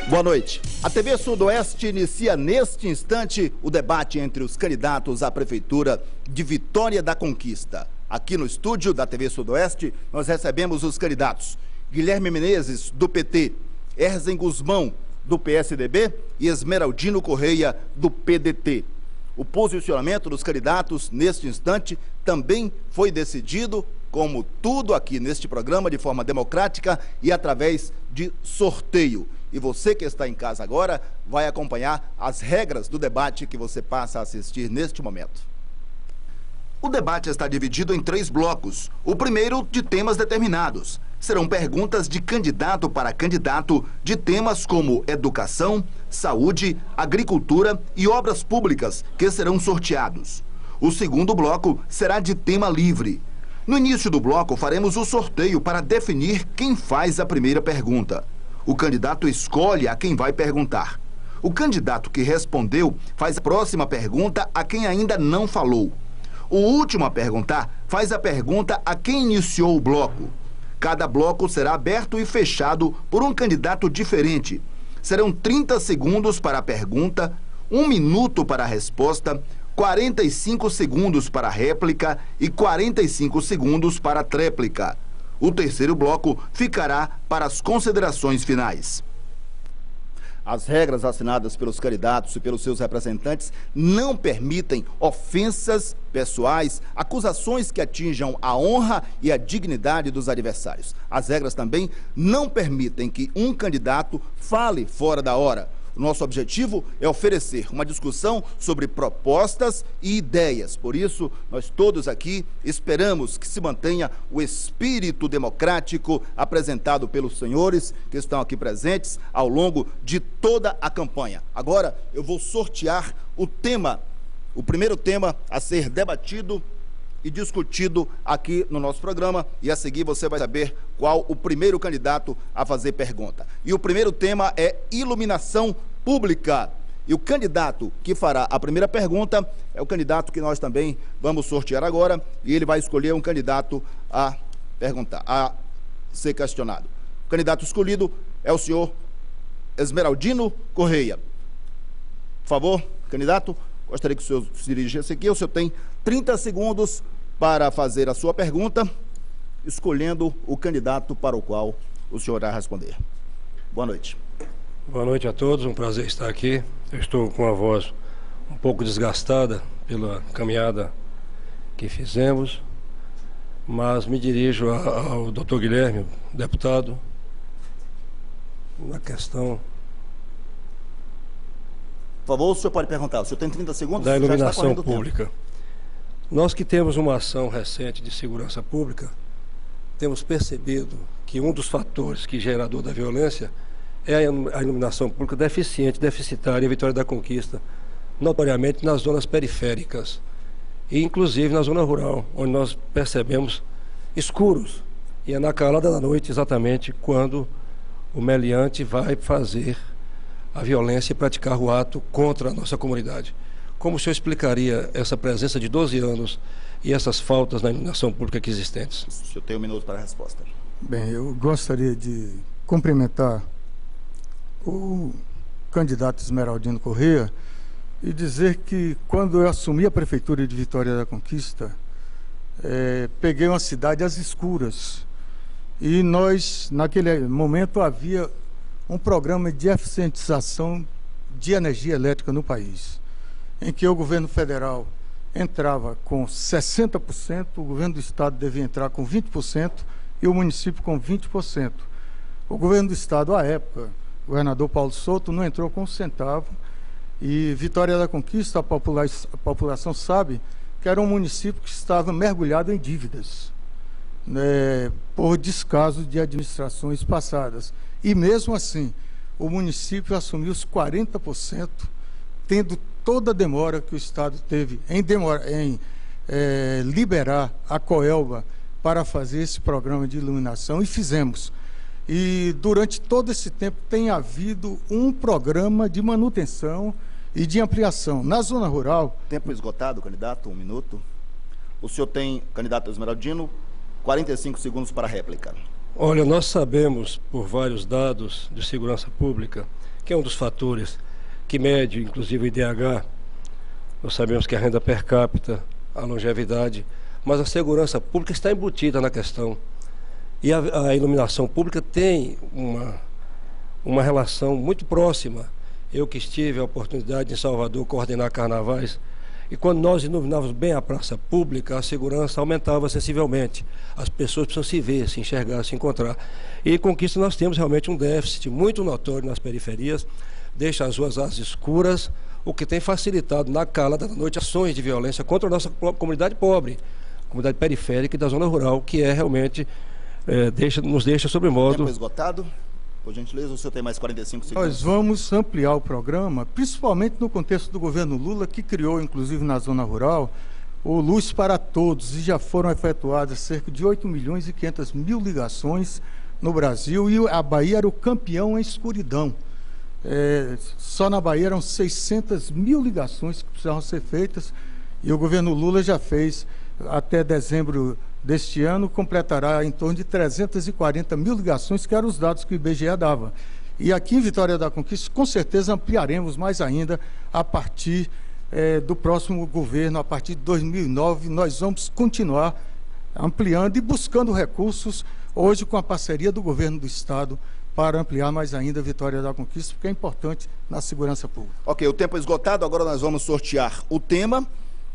Boa noite. A TV Sudoeste inicia neste instante o debate entre os candidatos à Prefeitura de Vitória da Conquista. Aqui no estúdio da TV Sudoeste, nós recebemos os candidatos Guilherme Menezes, do PT, Erzen Guzmão, do PSDB e Esmeraldino Correia, do PDT. O posicionamento dos candidatos neste instante também foi decidido, como tudo aqui neste programa, de forma democrática e através de sorteio. E você que está em casa agora vai acompanhar as regras do debate que você passa a assistir neste momento. O debate está dividido em 3 blocos. O primeiro de temas determinados. Serão perguntas de candidato para candidato de temas como educação, saúde, agricultura e obras públicas que serão sorteados. O segundo bloco será de tema livre. No início do bloco faremos o sorteio para definir quem faz a primeira pergunta. O candidato escolhe a quem vai perguntar. O candidato que respondeu faz a próxima pergunta a quem ainda não falou. O último a perguntar faz a pergunta a quem iniciou o bloco. Cada bloco será aberto e fechado por um candidato diferente. Serão 30 segundos para a pergunta, 1 minuto para a resposta, 45 segundos para a réplica e 45 segundos para a tréplica. O terceiro bloco ficará para as considerações finais. As regras assinadas pelos candidatos e pelos seus representantes não permitem ofensas pessoais, acusações que atinjam a honra e a dignidade dos adversários. As regras também não permitem que um candidato fale fora da hora. O nosso objetivo é oferecer uma discussão sobre propostas e ideias. Por isso, nós todos aqui esperamos que se mantenha o espírito democrático apresentado pelos senhores que estão aqui presentes ao longo de toda a campanha. Agora, eu vou sortear o primeiro tema a ser debatido e discutido aqui no nosso programa, e a seguir você vai saber qual o primeiro candidato a fazer pergunta. E o primeiro tema é iluminação pública. E o candidato que fará a primeira pergunta é o candidato que nós também vamos sortear agora, e ele vai escolher um candidato a perguntar, a ser questionado. O candidato escolhido é o senhor Esmeraldino Correia. Por favor, candidato, gostaria que o senhor se dirigisse aqui. O senhor tem 30 segundos para fazer a sua pergunta, escolhendo o candidato para o qual o senhor irá responder. Boa noite. Boa noite a todos, um prazer estar aqui. Eu estou com a voz um pouco desgastada pela caminhada que fizemos, mas me dirijo ao doutor Guilherme, deputado, na questão... Por favor, o senhor pode perguntar. O senhor tem 30 segundos? Da iluminação pública. Nós que temos uma ação recente de segurança pública, temos percebido que um dos fatores que gerador da violência é a iluminação pública deficitária em Vitória da Conquista, notoriamente nas zonas periféricas, e inclusive na zona rural, onde nós percebemos escuros. E é na calada da noite exatamente quando o meliante vai fazer a violência e praticar o ato contra a nossa comunidade. Como o senhor explicaria essa presença de 12 anos e essas faltas na iluminação pública aqui existentes? O senhor tem 1 minuto para a resposta. Bem, eu gostaria de cumprimentar o candidato Esmeraldino Correia e dizer que quando eu assumi a Prefeitura de Vitória da Conquista, peguei uma cidade às escuras e nós, naquele momento, havia um programa de eficientização de energia elétrica no país, em que o governo federal entrava com 60%, o governo do estado devia entrar com 20% e o município com 20%. O governo do estado, à época, o governador Paulo Souto, não entrou com um centavo, e Vitória da Conquista, a população sabe que era um município que estava mergulhado em dívidas, por descaso de administrações passadas. E mesmo assim, o município assumiu os 40%, tendo toda a demora que o Estado teve em liberar a Coelba para fazer esse programa de iluminação, e fizemos. E durante todo esse tempo tem havido um programa de manutenção e de ampliação. Na zona rural... Tempo esgotado, candidato, 1 minuto. O senhor tem, candidato Esmeraldino, 45 segundos para a réplica. Olha, nós sabemos, por vários dados de segurança pública, que é um dos fatores que mede, inclusive, o IDH. Nós sabemos que a renda per capita, a longevidade, mas a segurança pública está embutida na questão. E a iluminação pública tem uma relação muito próxima. Eu que tive a oportunidade em Salvador coordenar carnavais, e quando nós iluminávamos bem a praça pública, a segurança aumentava sensivelmente. As pessoas precisam se ver, se enxergar, se encontrar. E Conquista nós temos realmente um déficit muito notório nas periferias, deixa as ruas às escuras, o que tem facilitado na calada da noite ações de violência contra a nossa comunidade pobre, comunidade periférica e da zona rural, que é realmente, nos deixa sobremodo... Tempo esgotado. Por gentileza, o senhor tem mais 45 segundos. Nós vamos ampliar o programa, principalmente no contexto do governo Lula, que criou, inclusive na zona rural, o Luz para Todos, e já foram efetuadas cerca de 8.500.000 ligações no Brasil, e a Bahia era o campeão em escuridão. Só na Bahia eram 600.000 ligações que precisavam ser feitas, e o governo Lula já fez, até dezembro deste ano, completará em torno de 340.000 ligações, que eram os dados que o IBGE dava. E aqui em Vitória da Conquista, com certeza ampliaremos mais ainda a partir do próximo governo, a partir de 2009, nós vamos continuar ampliando e buscando recursos, hoje com a parceria do governo do Estado, para ampliar mais ainda a Vitória da Conquista, porque é importante na segurança pública. Ok, o tempo é esgotado, agora nós vamos sortear o tema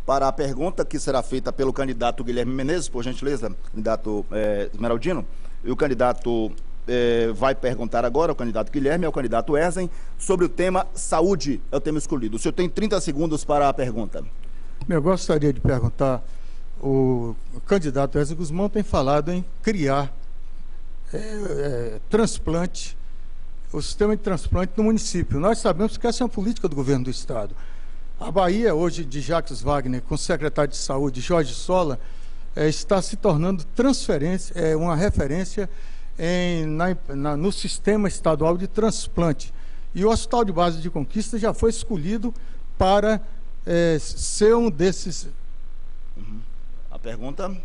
para a pergunta que será feita pelo candidato Guilherme Menezes, por gentileza, candidato Esmeraldino, e o candidato vai perguntar agora, o candidato Guilherme, ao candidato Erzen, sobre o tema saúde, é o tema escolhido. O senhor tem 30 segundos para a pergunta. Eu gostaria de perguntar, o candidato Erzen Guzmão tem falado em criar transplante, o sistema de transplante no município. Nós sabemos que essa é uma política do governo do Estado. A Bahia, hoje, de Jacques Wagner, com o secretário de Saúde, Jorge Sola, está se tornando uma referência no sistema estadual de transplante. E o Hospital de Base de Conquista já foi escolhido para ser um desses... A pergunta,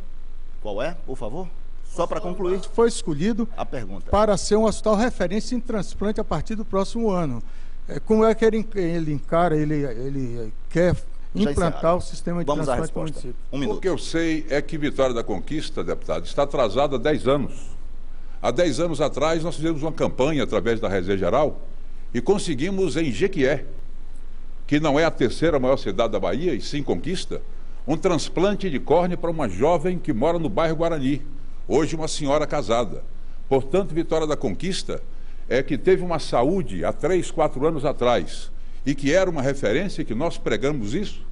qual é, por favor? Só para concluir. Foi escolhido a pergunta para ser um hospital referência em transplante a partir do próximo ano. Como é que ele encara, ele quer implantar o sistema de transplante no município? O que eu sei é que Vitória da Conquista, deputado, está atrasada há 10 anos. Há 10 anos atrás, nós fizemos uma campanha através da Receita Geral e conseguimos em Jequié, que não é a terceira maior cidade da Bahia, e sim Conquista, um transplante de córnea para uma jovem que mora no bairro Guarani, hoje uma senhora casada. Portanto, Vitória da Conquista que teve uma saúde há 3, 4 anos atrás e que era uma referência, que nós pregamos isso.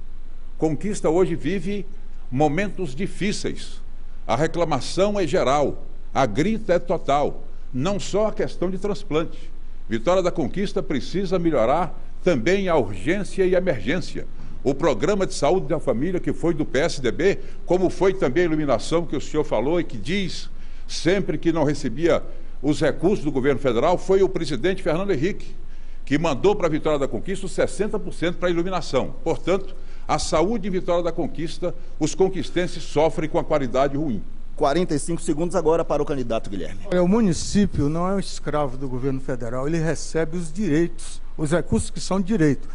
Conquista hoje vive momentos difíceis. A reclamação é geral, a grita é total, não só a questão de transplante. Vitória da Conquista precisa melhorar também a urgência e a emergência. O programa de saúde da família, que foi do PSDB, como foi também a iluminação que o senhor falou e que diz sempre que não recebia os recursos do governo federal, foi o presidente Fernando Henrique, que mandou para a Vitória da Conquista os 60% para a iluminação. Portanto, a saúde em Vitória da Conquista, os conquistenses sofrem com a qualidade ruim. 45 segundos agora para o candidato Guilherme. O município não é um escravo do governo federal, ele recebe os direitos, os recursos que são direito.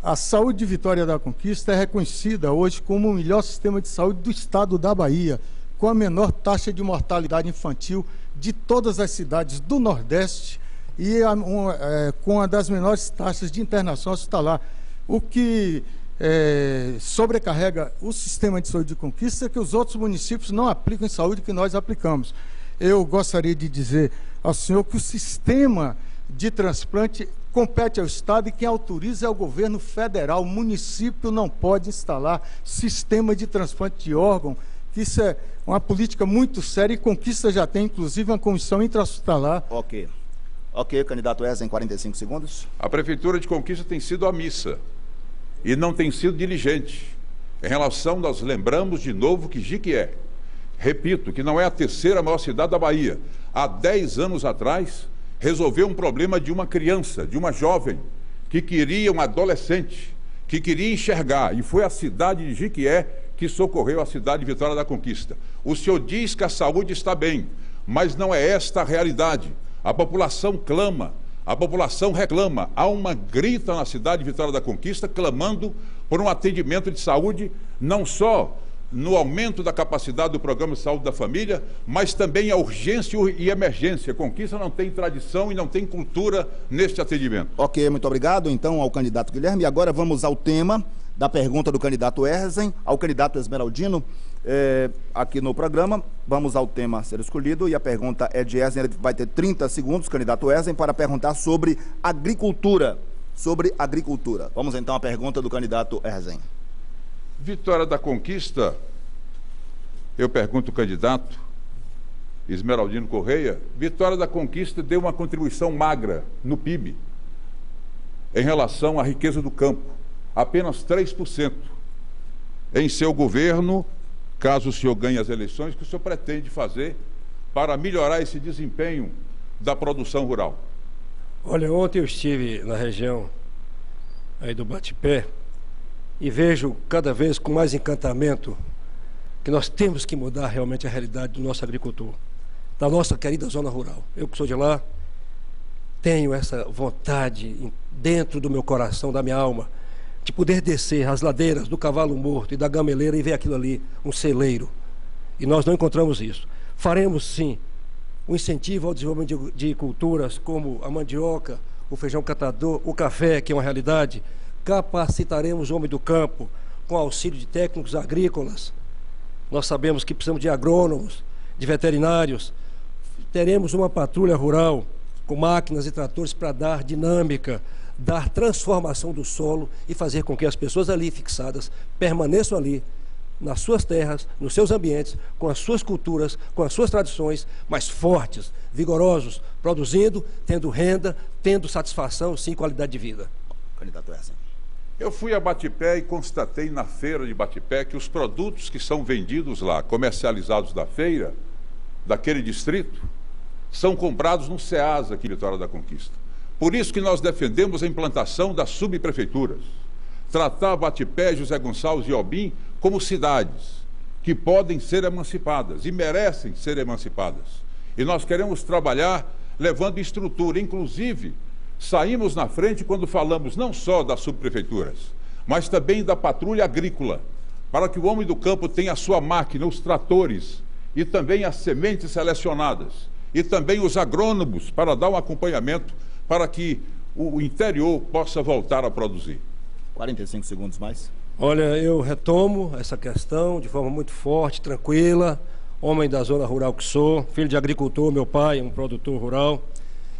A saúde de Vitória da Conquista é reconhecida hoje como o melhor sistema de saúde do estado da Bahia, com a menor taxa de mortalidade infantil de todas as cidades do Nordeste e com uma das menores taxas de internação hospitalar. O que sobrecarrega o sistema de saúde de Conquista é que os outros municípios não aplicam em saúde que nós aplicamos. Eu gostaria de dizer ao senhor que o sistema de transplante compete ao Estado e quem autoriza é o governo federal. O município não pode instalar sistema de transplante de órgão. Isso é uma política muito séria e Conquista já tem, inclusive, uma comissão intra-hospitalar. Ok, candidato Erzen, 45 segundos. A Prefeitura de Conquista tem sido omissa e não tem sido diligente. Em relação, nós lembramos de novo que Jequié, repito, que não é a terceira maior cidade da Bahia, há 10 anos atrás, resolveu um problema de uma criança, de uma jovem, que queria, um adolescente, que queria enxergar, e foi a cidade de Jequié que socorreu a cidade de Vitória da Conquista. O senhor diz que a saúde está bem, mas não é esta a realidade. A população clama, A população reclama, há uma grita na cidade de Vitória da Conquista, clamando por um atendimento de saúde, não só no aumento da capacidade do Programa de Saúde da Família, mas também a urgência e emergência. Conquista não tem tradição e não tem cultura neste atendimento. Ok, muito obrigado, então, ao candidato Guilherme. E agora vamos ao tema da pergunta do candidato Erzen ao candidato Esmeraldino. Aqui no programa, vamos ao tema a ser escolhido, e a pergunta é de Erzen. Ele vai ter 30 segundos, candidato Erzen, para perguntar sobre agricultura. Vamos então à pergunta do candidato Erzen. Vitória da Conquista, eu pergunto ao candidato Esmeraldino Correia, Vitória da Conquista deu uma contribuição magra no PIB em relação à riqueza do campo, apenas 3%. Em seu governo, caso o senhor ganhe as eleições, o que o senhor pretende fazer para melhorar esse desempenho da produção rural? Olha, ontem eu estive na região aí do Batipé e vejo cada vez com mais encantamento que nós temos que mudar realmente a realidade do nosso agricultor, da nossa querida zona rural. Eu que sou de lá, tenho essa vontade dentro do meu coração, da minha alma, de poder descer as ladeiras do Cavalo Morto e da Gameleira e ver aquilo ali, um celeiro. E nós não encontramos isso. Faremos sim um incentivo ao desenvolvimento de culturas como a mandioca, o feijão catador, o café, que é uma realidade. Capacitaremos o homem do campo com auxílio de técnicos agrícolas. Nós sabemos que precisamos de agrônomos, de veterinários. Teremos uma patrulha rural com máquinas e tratores para dar dinâmica, dar transformação do solo e fazer com que as pessoas ali fixadas permaneçam ali, nas suas terras, nos seus ambientes, com as suas culturas, com as suas tradições, mais fortes, vigorosos, produzindo, tendo renda, tendo satisfação, sim, qualidade de vida. Candidato Erzen. Eu fui a Batipé e constatei na feira de Batipé que os produtos que são vendidos lá, comercializados da feira, daquele distrito, são comprados no SEASA aqui em Vitória da Conquista. Por isso que nós defendemos a implantação das subprefeituras. Tratar Batipé, José Gonçalves e Obim como cidades que podem ser emancipadas e merecem ser emancipadas. E nós queremos trabalhar levando estrutura, inclusive saímos na frente quando falamos não só das subprefeituras, mas também da patrulha agrícola, para que o homem do campo tenha a sua máquina, os tratores e também as sementes selecionadas e também os agrônomos para dar um acompanhamento para que o interior possa voltar a produzir. 45 segundos mais. Olha, eu retomo essa questão de forma muito forte, tranquila. Homem da zona rural que sou, filho de agricultor, meu pai é um produtor rural.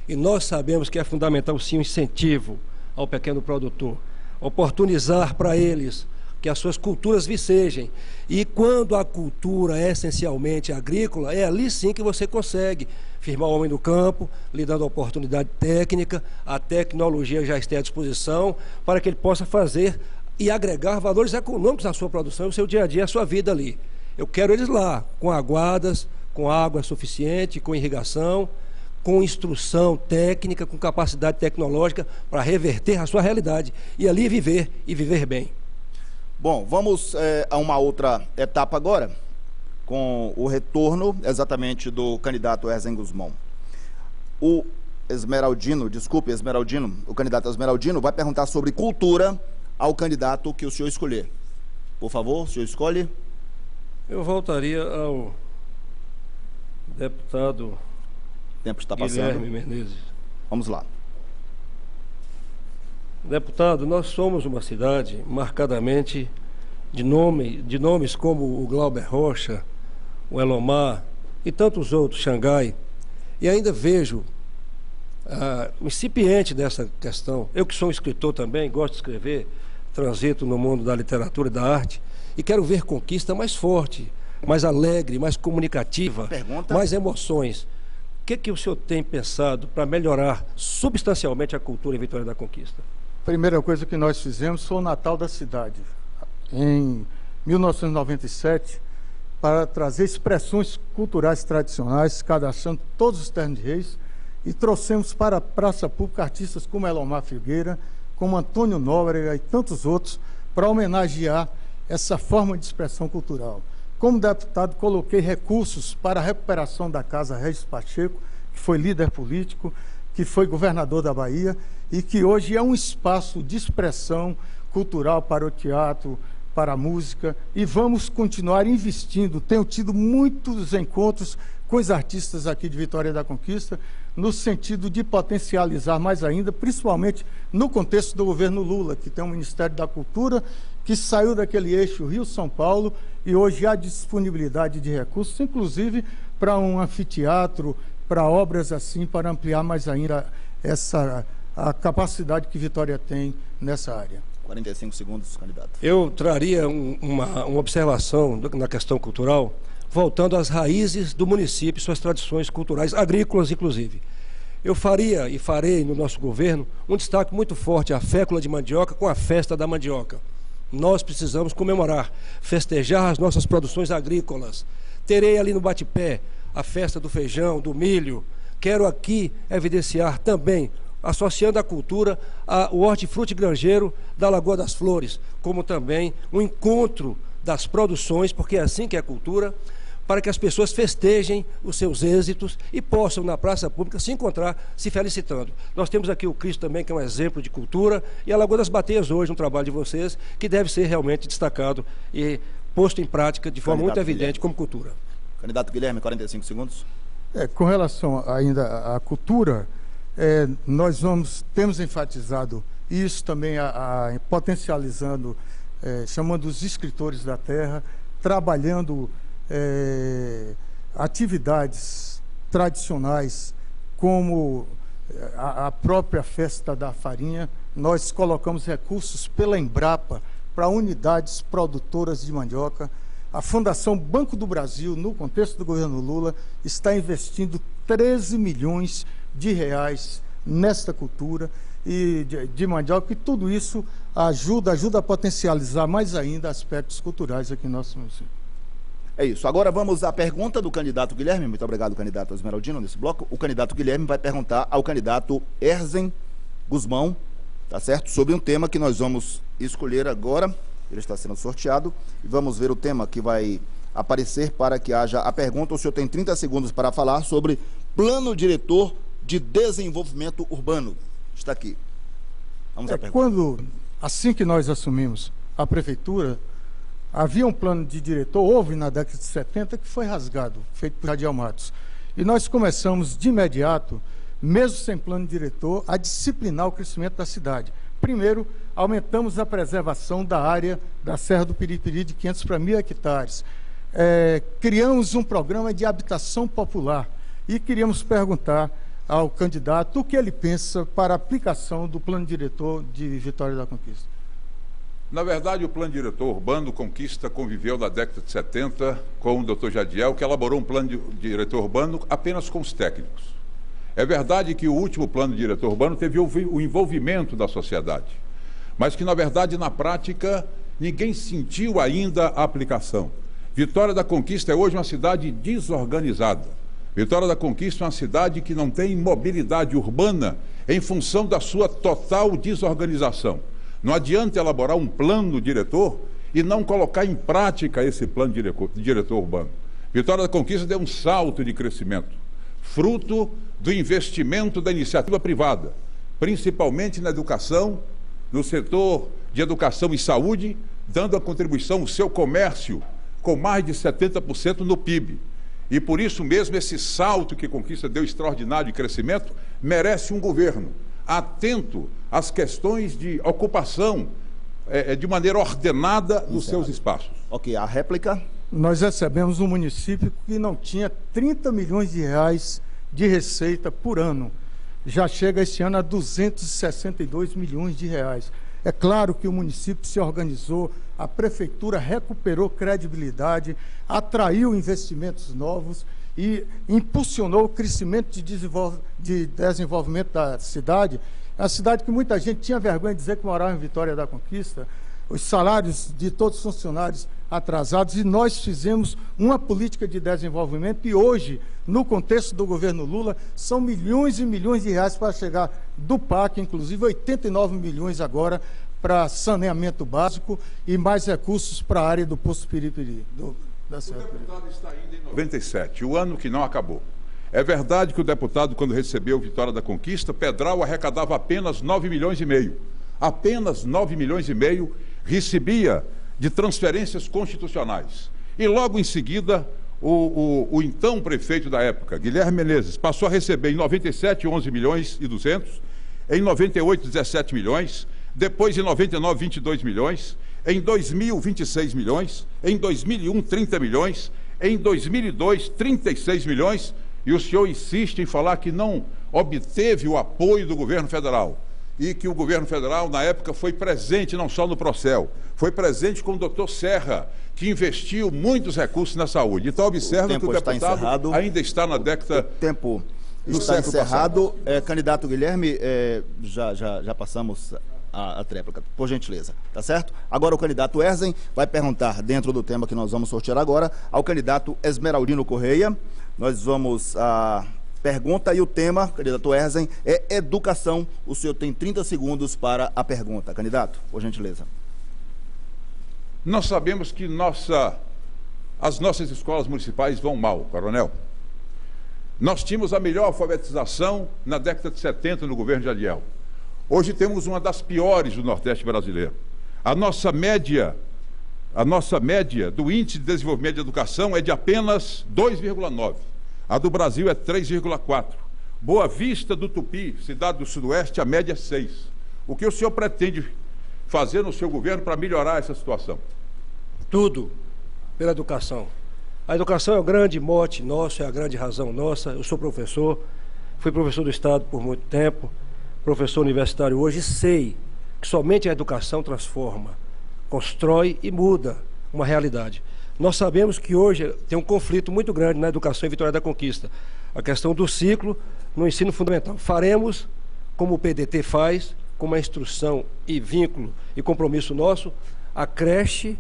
E nós sabemos que é fundamental sim o incentivo ao pequeno produtor. Oportunizar para eles que as suas culturas vicejem. E quando a cultura é essencialmente agrícola, é ali sim que você consegue firmar o homem do campo, lhe dando a oportunidade técnica, a tecnologia já está à disposição, para que ele possa fazer e agregar valores econômicos à sua produção, ao seu dia a dia, à sua vida ali. Eu quero eles lá, com aguadas, com água suficiente, com irrigação, com instrução técnica, com capacidade tecnológica para reverter a sua realidade e ali viver e viver bem. Bom, vamos a uma outra etapa agora, com o retorno exatamente do candidato Erzen Guzmão. O candidato Esmeraldino vai perguntar sobre cultura ao candidato que o senhor escolher. Por favor, o senhor escolhe. Eu voltaria ao deputado O tempo está passando. Guilherme Menezes. Vamos lá. Deputado, nós somos uma cidade marcadamente de nomes como o Glauber Rocha, o Elomar e tantos outros, Xangai, e ainda vejo o incipiente dessa questão. Eu que sou um escritor também, gosto de escrever, transito no mundo da literatura e da arte, e quero ver Conquista mais forte, mais alegre, mais comunicativa, mais emoções. O que o senhor tem pensado para melhorar substancialmente a cultura em Vitória da Conquista? Primeira coisa que nós fizemos foi o Natal da cidade, em 1997, para trazer expressões culturais tradicionais, cadastrando todos os ternos de reis, e trouxemos para a praça pública artistas como Elomar Figueira, como Antônio Nóbrega e tantos outros, para homenagear essa forma de expressão cultural. Como deputado, coloquei recursos para a recuperação da Casa Regis Pacheco, que foi líder político, que foi governador da Bahia e que hoje é um espaço de expressão cultural para o teatro, para a música, e vamos continuar investindo. Tenho tido muitos encontros com os artistas aqui de Vitória da Conquista, no sentido de potencializar mais ainda, principalmente no contexto do governo Lula, que tem um Ministério da Cultura que saiu daquele eixo Rio-São Paulo e hoje há disponibilidade de recursos, inclusive para um anfiteatro, para obras assim, para ampliar mais ainda a capacidade que Vitória tem nessa área. 45 segundos, candidato. Eu traria uma observação na questão cultural, voltando às raízes do município, suas tradições culturais, agrícolas inclusive. Eu faria e farei no nosso governo um destaque muito forte à fécula de mandioca com a festa da mandioca. Nós precisamos comemorar, festejar as nossas produções agrícolas. Terei ali no Bate-Pé a festa do feijão, do milho. Quero aqui evidenciar também, associando a cultura ao hortifruti granjeiro da Lagoa das Flores, como também um encontro das produções, porque é assim que é a cultura, para que as pessoas festejem os seus êxitos e possam, na praça pública, se encontrar, se felicitando. Nós temos aqui o Cristo também, que é um exemplo de cultura, e a Lagoa das Bateias hoje, um trabalho de vocês, que deve ser realmente destacado e posto em prática de forma muito evidente como cultura. Candidato Guilherme, 45 segundos. Com relação ainda à cultura, temos enfatizado isso também, potencializando, chamando os escritores da terra, trabalhando atividades tradicionais como a própria festa da farinha. Nós colocamos recursos pela Embrapa para unidades produtoras de mandioca. A Fundação Banco do Brasil, no contexto do governo Lula, está investindo 13 milhões de reais nesta cultura e de mandioca, e tudo isso ajuda a potencializar mais ainda aspectos culturais aqui no nosso município. É isso. Agora vamos à pergunta do candidato Guilherme. Muito obrigado, candidato Esmeraldino, nesse bloco. O candidato Guilherme vai perguntar ao candidato Erzen Guzmão, tá certo? Sobre um tema que nós vamos escolher agora. Ele está sendo sorteado e vamos ver o tema que vai aparecer para que haja a pergunta. O senhor tem 30 segundos para falar sobre Plano Diretor de Desenvolvimento Urbano. Está aqui. Vamos à pergunta. Assim que nós assumimos a prefeitura, havia um plano de diretor, houve na década de 70, que foi rasgado, feito por Radial Matos. E nós começamos de imediato, mesmo sem plano diretor, a disciplinar o crescimento da cidade. Primeiro, aumentamos a preservação da área da Serra do Piripiri de 500 para 1.000 hectares. Criamos um programa de habitação popular e queríamos perguntar ao candidato o que ele pensa para a aplicação do plano diretor de Vitória da Conquista. Na verdade, o plano diretor urbano Conquista conviveu na década de 70 com o Dr. Jadiel, que elaborou um plano diretor urbano apenas com os técnicos. É verdade que o último plano diretor urbano teve o envolvimento da sociedade, mas que, na verdade, na prática, ninguém sentiu ainda a aplicação. Vitória da Conquista é hoje uma cidade desorganizada. Vitória da Conquista é uma cidade que não tem mobilidade urbana em função da sua total desorganização. Não adianta elaborar um plano diretor e não colocar em prática esse plano diretor urbano. Vitória da Conquista deu um salto de crescimento, fruto do investimento da iniciativa privada, principalmente na educação, no setor de educação e saúde, dando a contribuição ao seu comércio, com mais de 70% no PIB. E por isso mesmo esse salto que Conquista deu extraordinário de crescimento merece um governo atento às questões de ocupação de maneira ordenada dos seus espaços. Ok, a réplica. Nós recebemos um município que não tinha 30 milhões de reais de receita por ano. Já chega esse ano a 262 milhões de reais. É claro que o município se organizou, a prefeitura recuperou credibilidade, atraiu investimentos novos e impulsionou o crescimento de desenvolvimento da cidade. É uma cidade que muita gente tinha vergonha de dizer que morava em Vitória da Conquista, os salários de todos os funcionários atrasados, e nós fizemos uma política de desenvolvimento e hoje, no contexto do governo Lula, são milhões e milhões de reais para chegar do PAC, inclusive 89 milhões agora para saneamento básico e mais recursos para a área do Poço Piripiri. O deputado está ainda em 97, o ano que não acabou. É verdade que o deputado, quando recebeu Vitória da Conquista, Pedral arrecadava apenas 9 milhões e meio. Apenas 9 milhões e meio recebia de transferências constitucionais. E logo em seguida, o então prefeito da época, Guilherme Menezes, passou a receber em 97, 11 milhões e 200, em 98, 17 milhões, depois em 99, 22 milhões, em 2000, 26 milhões, em 2001, 30 milhões, em 2002, 36 milhões, e o senhor insiste em falar que não obteve o apoio do governo federal e que o governo federal, na época, foi presente não só no Procel, foi presente com o doutor Serra, que investiu muitos recursos na saúde. Então, observa que o deputado ainda está na década... O tempo está encerrado. Candidato Guilherme, já passamos a tréplica, por gentileza, tá certo? Agora o candidato Erzen vai perguntar, dentro do tema que nós vamos sortear agora, ao candidato Esmeraldino Correia. Nós vamos a pergunta e o tema, candidato Erzen, é educação. O senhor tem 30 segundos para a pergunta. Candidato, por gentileza. Nós sabemos que as nossas escolas municipais vão mal, coronel. Nós tínhamos a melhor alfabetização na década de 70 no governo de Adiel. Hoje temos uma das piores do Nordeste brasileiro. A nossa média do índice de desenvolvimento de educação é de apenas 2,9. A do Brasil é 3,4. Boa Vista do Tupi, cidade do Sudoeste, a média é 6. O que o senhor pretende fazer no seu governo para melhorar essa situação? Tudo pela educação. A educação é o grande mote nosso, é a grande razão nossa. Eu sou professor, fui professor do Estado por muito tempo, professor universitário hoje, e sei que somente a educação transforma, constrói e muda uma realidade. Nós sabemos que hoje tem um conflito muito grande na educação em Vitória da Conquista. A questão do ciclo no ensino fundamental. Faremos, como o PDT faz, com uma instrução e vínculo e compromisso nosso, a creche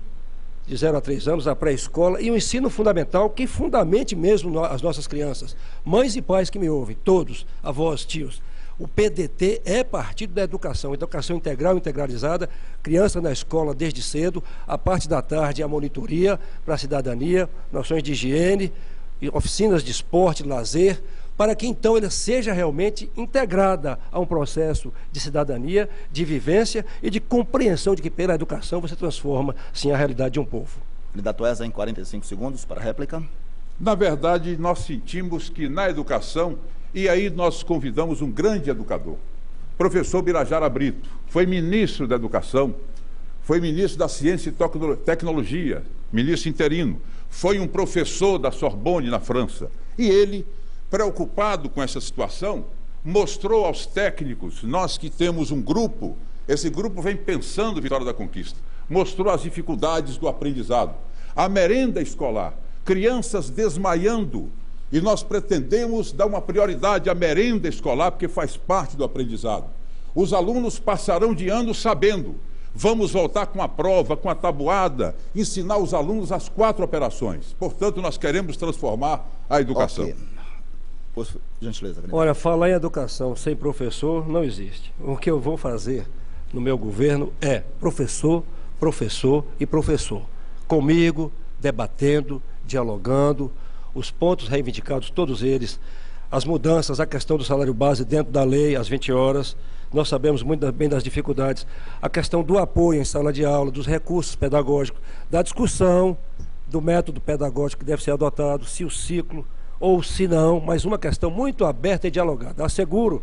de 0 a 3 anos, a pré-escola e o ensino fundamental que fundamente mesmo as nossas crianças. Mães e pais que me ouvem, todos, avós, tios. O PDT é partido da educação integral, integralizada, criança na escola desde cedo, a parte da tarde a monitoria para a cidadania, noções de higiene, oficinas de esporte, lazer, para que então ela seja realmente integrada a um processo de cidadania, de vivência e de compreensão de que pela educação você transforma, sim, a realidade de um povo. Candidato Erzen, em 45 segundos para a réplica. Na verdade, nós sentimos que na educação, e aí nós convidamos um grande educador, professor Birajara Brito, foi ministro da Educação, foi ministro da Ciência e Tecnologia, ministro interino, foi um professor da Sorbonne na França, e ele, preocupado com essa situação, mostrou aos técnicos, nós que temos um grupo, esse grupo vem pensando Vitória da Conquista, mostrou as dificuldades do aprendizado, a merenda escolar, crianças desmaiando, e nós pretendemos dar uma prioridade à merenda escolar, porque faz parte do aprendizado. Os alunos passarão de ano sabendo, vamos voltar com a prova, com a tabuada, ensinar os alunos as 4 operações. Portanto, nós queremos transformar a educação. Okay. Por gentileza, candidato. Olha, falar em educação sem professor não existe. O que eu vou fazer no meu governo é professor, professor e professor. Comigo, debatendo, dialogando, os pontos reivindicados, todos eles, as mudanças, a questão do salário base dentro da lei, às 20 horas, nós sabemos muito bem das dificuldades, a questão do apoio em sala de aula, dos recursos pedagógicos, da discussão do método pedagógico que deve ser adotado, se o ciclo ou se não, mas uma questão muito aberta e dialogada. Asseguro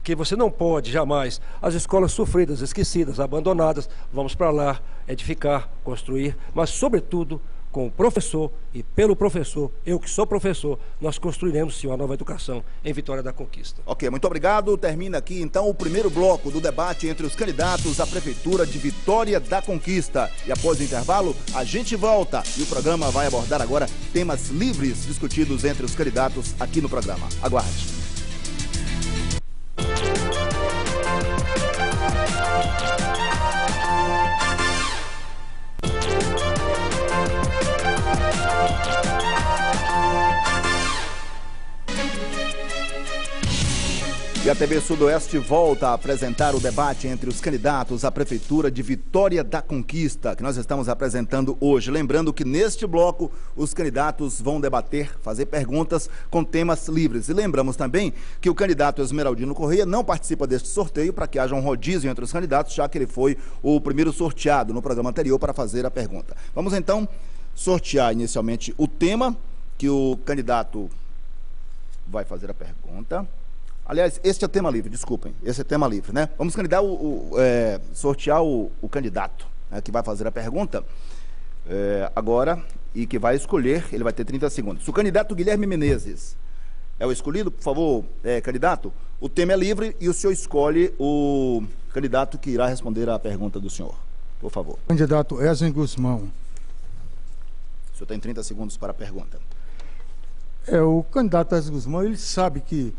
que você não pode jamais, as escolas sofridas, esquecidas, abandonadas, vamos para lá edificar, construir, mas sobretudo com o professor e pelo professor, eu que sou professor, nós construiremos sim uma nova educação em Vitória da Conquista. Ok, muito obrigado. Termina aqui então o primeiro bloco do debate entre os candidatos à Prefeitura de Vitória da Conquista. E após o intervalo, a gente volta e o programa vai abordar agora temas livres discutidos entre os candidatos aqui no programa. Aguarde. E a TV Sudoeste volta a apresentar o debate entre os candidatos à Prefeitura de Vitória da Conquista, que nós estamos apresentando hoje. Lembrando que neste bloco os candidatos vão debater, fazer perguntas com temas livres. E lembramos também que o candidato Esmeraldino Correia não participa deste sorteio para que haja um rodízio entre os candidatos, já que ele foi o primeiro sorteado no programa anterior para fazer a pergunta. Vamos então sortear inicialmente o tema que o candidato vai fazer a pergunta. Aliás, este é tema livre, desculpem, esse é tema livre, né? Vamos sortear o candidato, né, que vai fazer a pergunta agora e que vai escolher, ele vai ter 30 segundos. O candidato Guilherme Menezes é o escolhido, por favor, candidato. O tema é livre e o senhor escolhe o candidato que irá responder à pergunta do senhor, por favor. Candidato Ezen Guzmão. O senhor tem 30 segundos para a pergunta. O candidato Ezen Guzmão, ele sabe que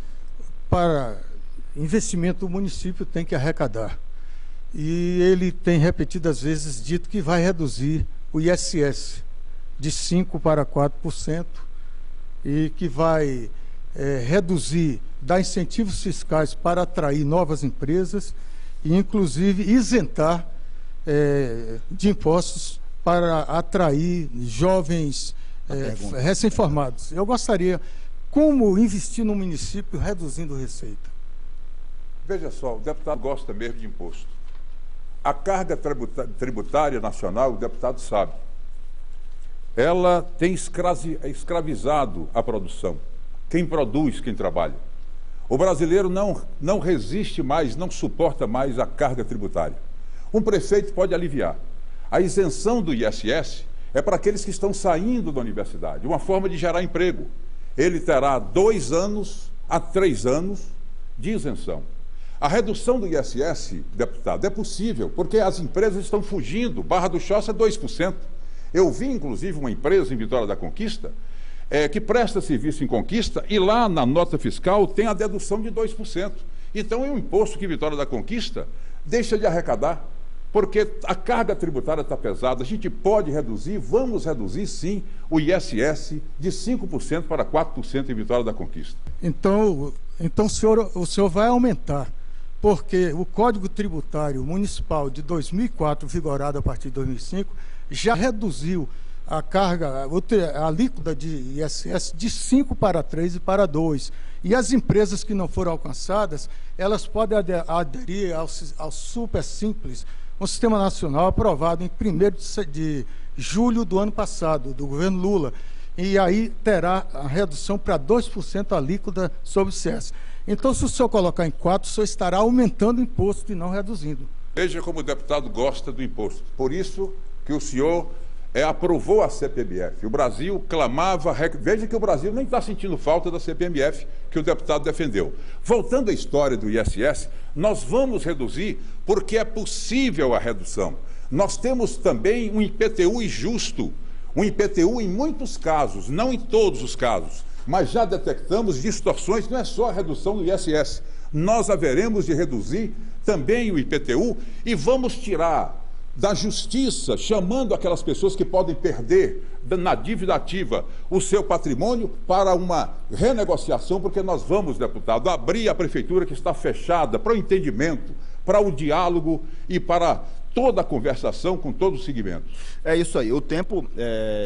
para investimento o município tem que arrecadar. E ele tem repetidas vezes dito que vai reduzir o ISS de 5% para 4% e que vai reduzir, dar incentivos fiscais para atrair novas empresas e inclusive isentar de impostos para atrair jovens recém-formados. Eu gostaria, como investir no município reduzindo receita? Veja só, o deputado gosta mesmo de imposto. A carga tributária nacional, o deputado sabe, ela tem escravizado a produção. Quem produz, quem trabalha. O brasileiro não resiste mais, não suporta mais a carga tributária. Um prefeito pode aliviar. A isenção do ISS é para aqueles que estão saindo da universidade, uma forma de gerar emprego. Ele terá 2 anos a 3 anos de isenção. A redução do ISS, deputado, é possível, porque as empresas estão fugindo. Barra do Choça é 2%. Eu vi, inclusive, uma empresa em Vitória da Conquista que presta serviço em Conquista e lá na nota fiscal tem a dedução de 2%. Então é um imposto que Vitória da Conquista deixa de arrecadar, porque a carga tributária está pesada. A gente pode reduzir, vamos reduzir sim o ISS de 5% para 4% em Vitória da Conquista. Então o senhor vai aumentar, porque o Código Tributário Municipal de 2004, vigorado a partir de 2005, já reduziu a carga, a alíquota de ISS de 5 para 3 e para 2. E as empresas que não foram alcançadas, elas podem aderir ao Super Simples, um sistema nacional aprovado em 1º de julho do ano passado, do governo Lula. E aí terá a redução para 2% a alíquota sobre o ISS. Então, se o senhor colocar em 4%, o senhor estará aumentando o imposto e não reduzindo. Veja como o deputado gosta do imposto. Por isso que o senhor aprovou a CPMF. O Brasil clamava... Veja que o Brasil nem está sentindo falta da CPMF que o deputado defendeu. Voltando à história do ISS, nós vamos reduzir porque é possível a redução. Nós temos também um IPTU injusto. Um IPTU em muitos casos, não em todos os casos, mas já detectamos distorções, não é só a redução do ISS. Nós haveremos de reduzir também o IPTU e vamos tirar da justiça, chamando aquelas pessoas que podem perder na dívida ativa o seu patrimônio para uma renegociação, porque nós vamos, deputado, abrir a prefeitura que está fechada para o entendimento, para o diálogo e para toda a conversação com todos os segmentos. É isso aí, o tempo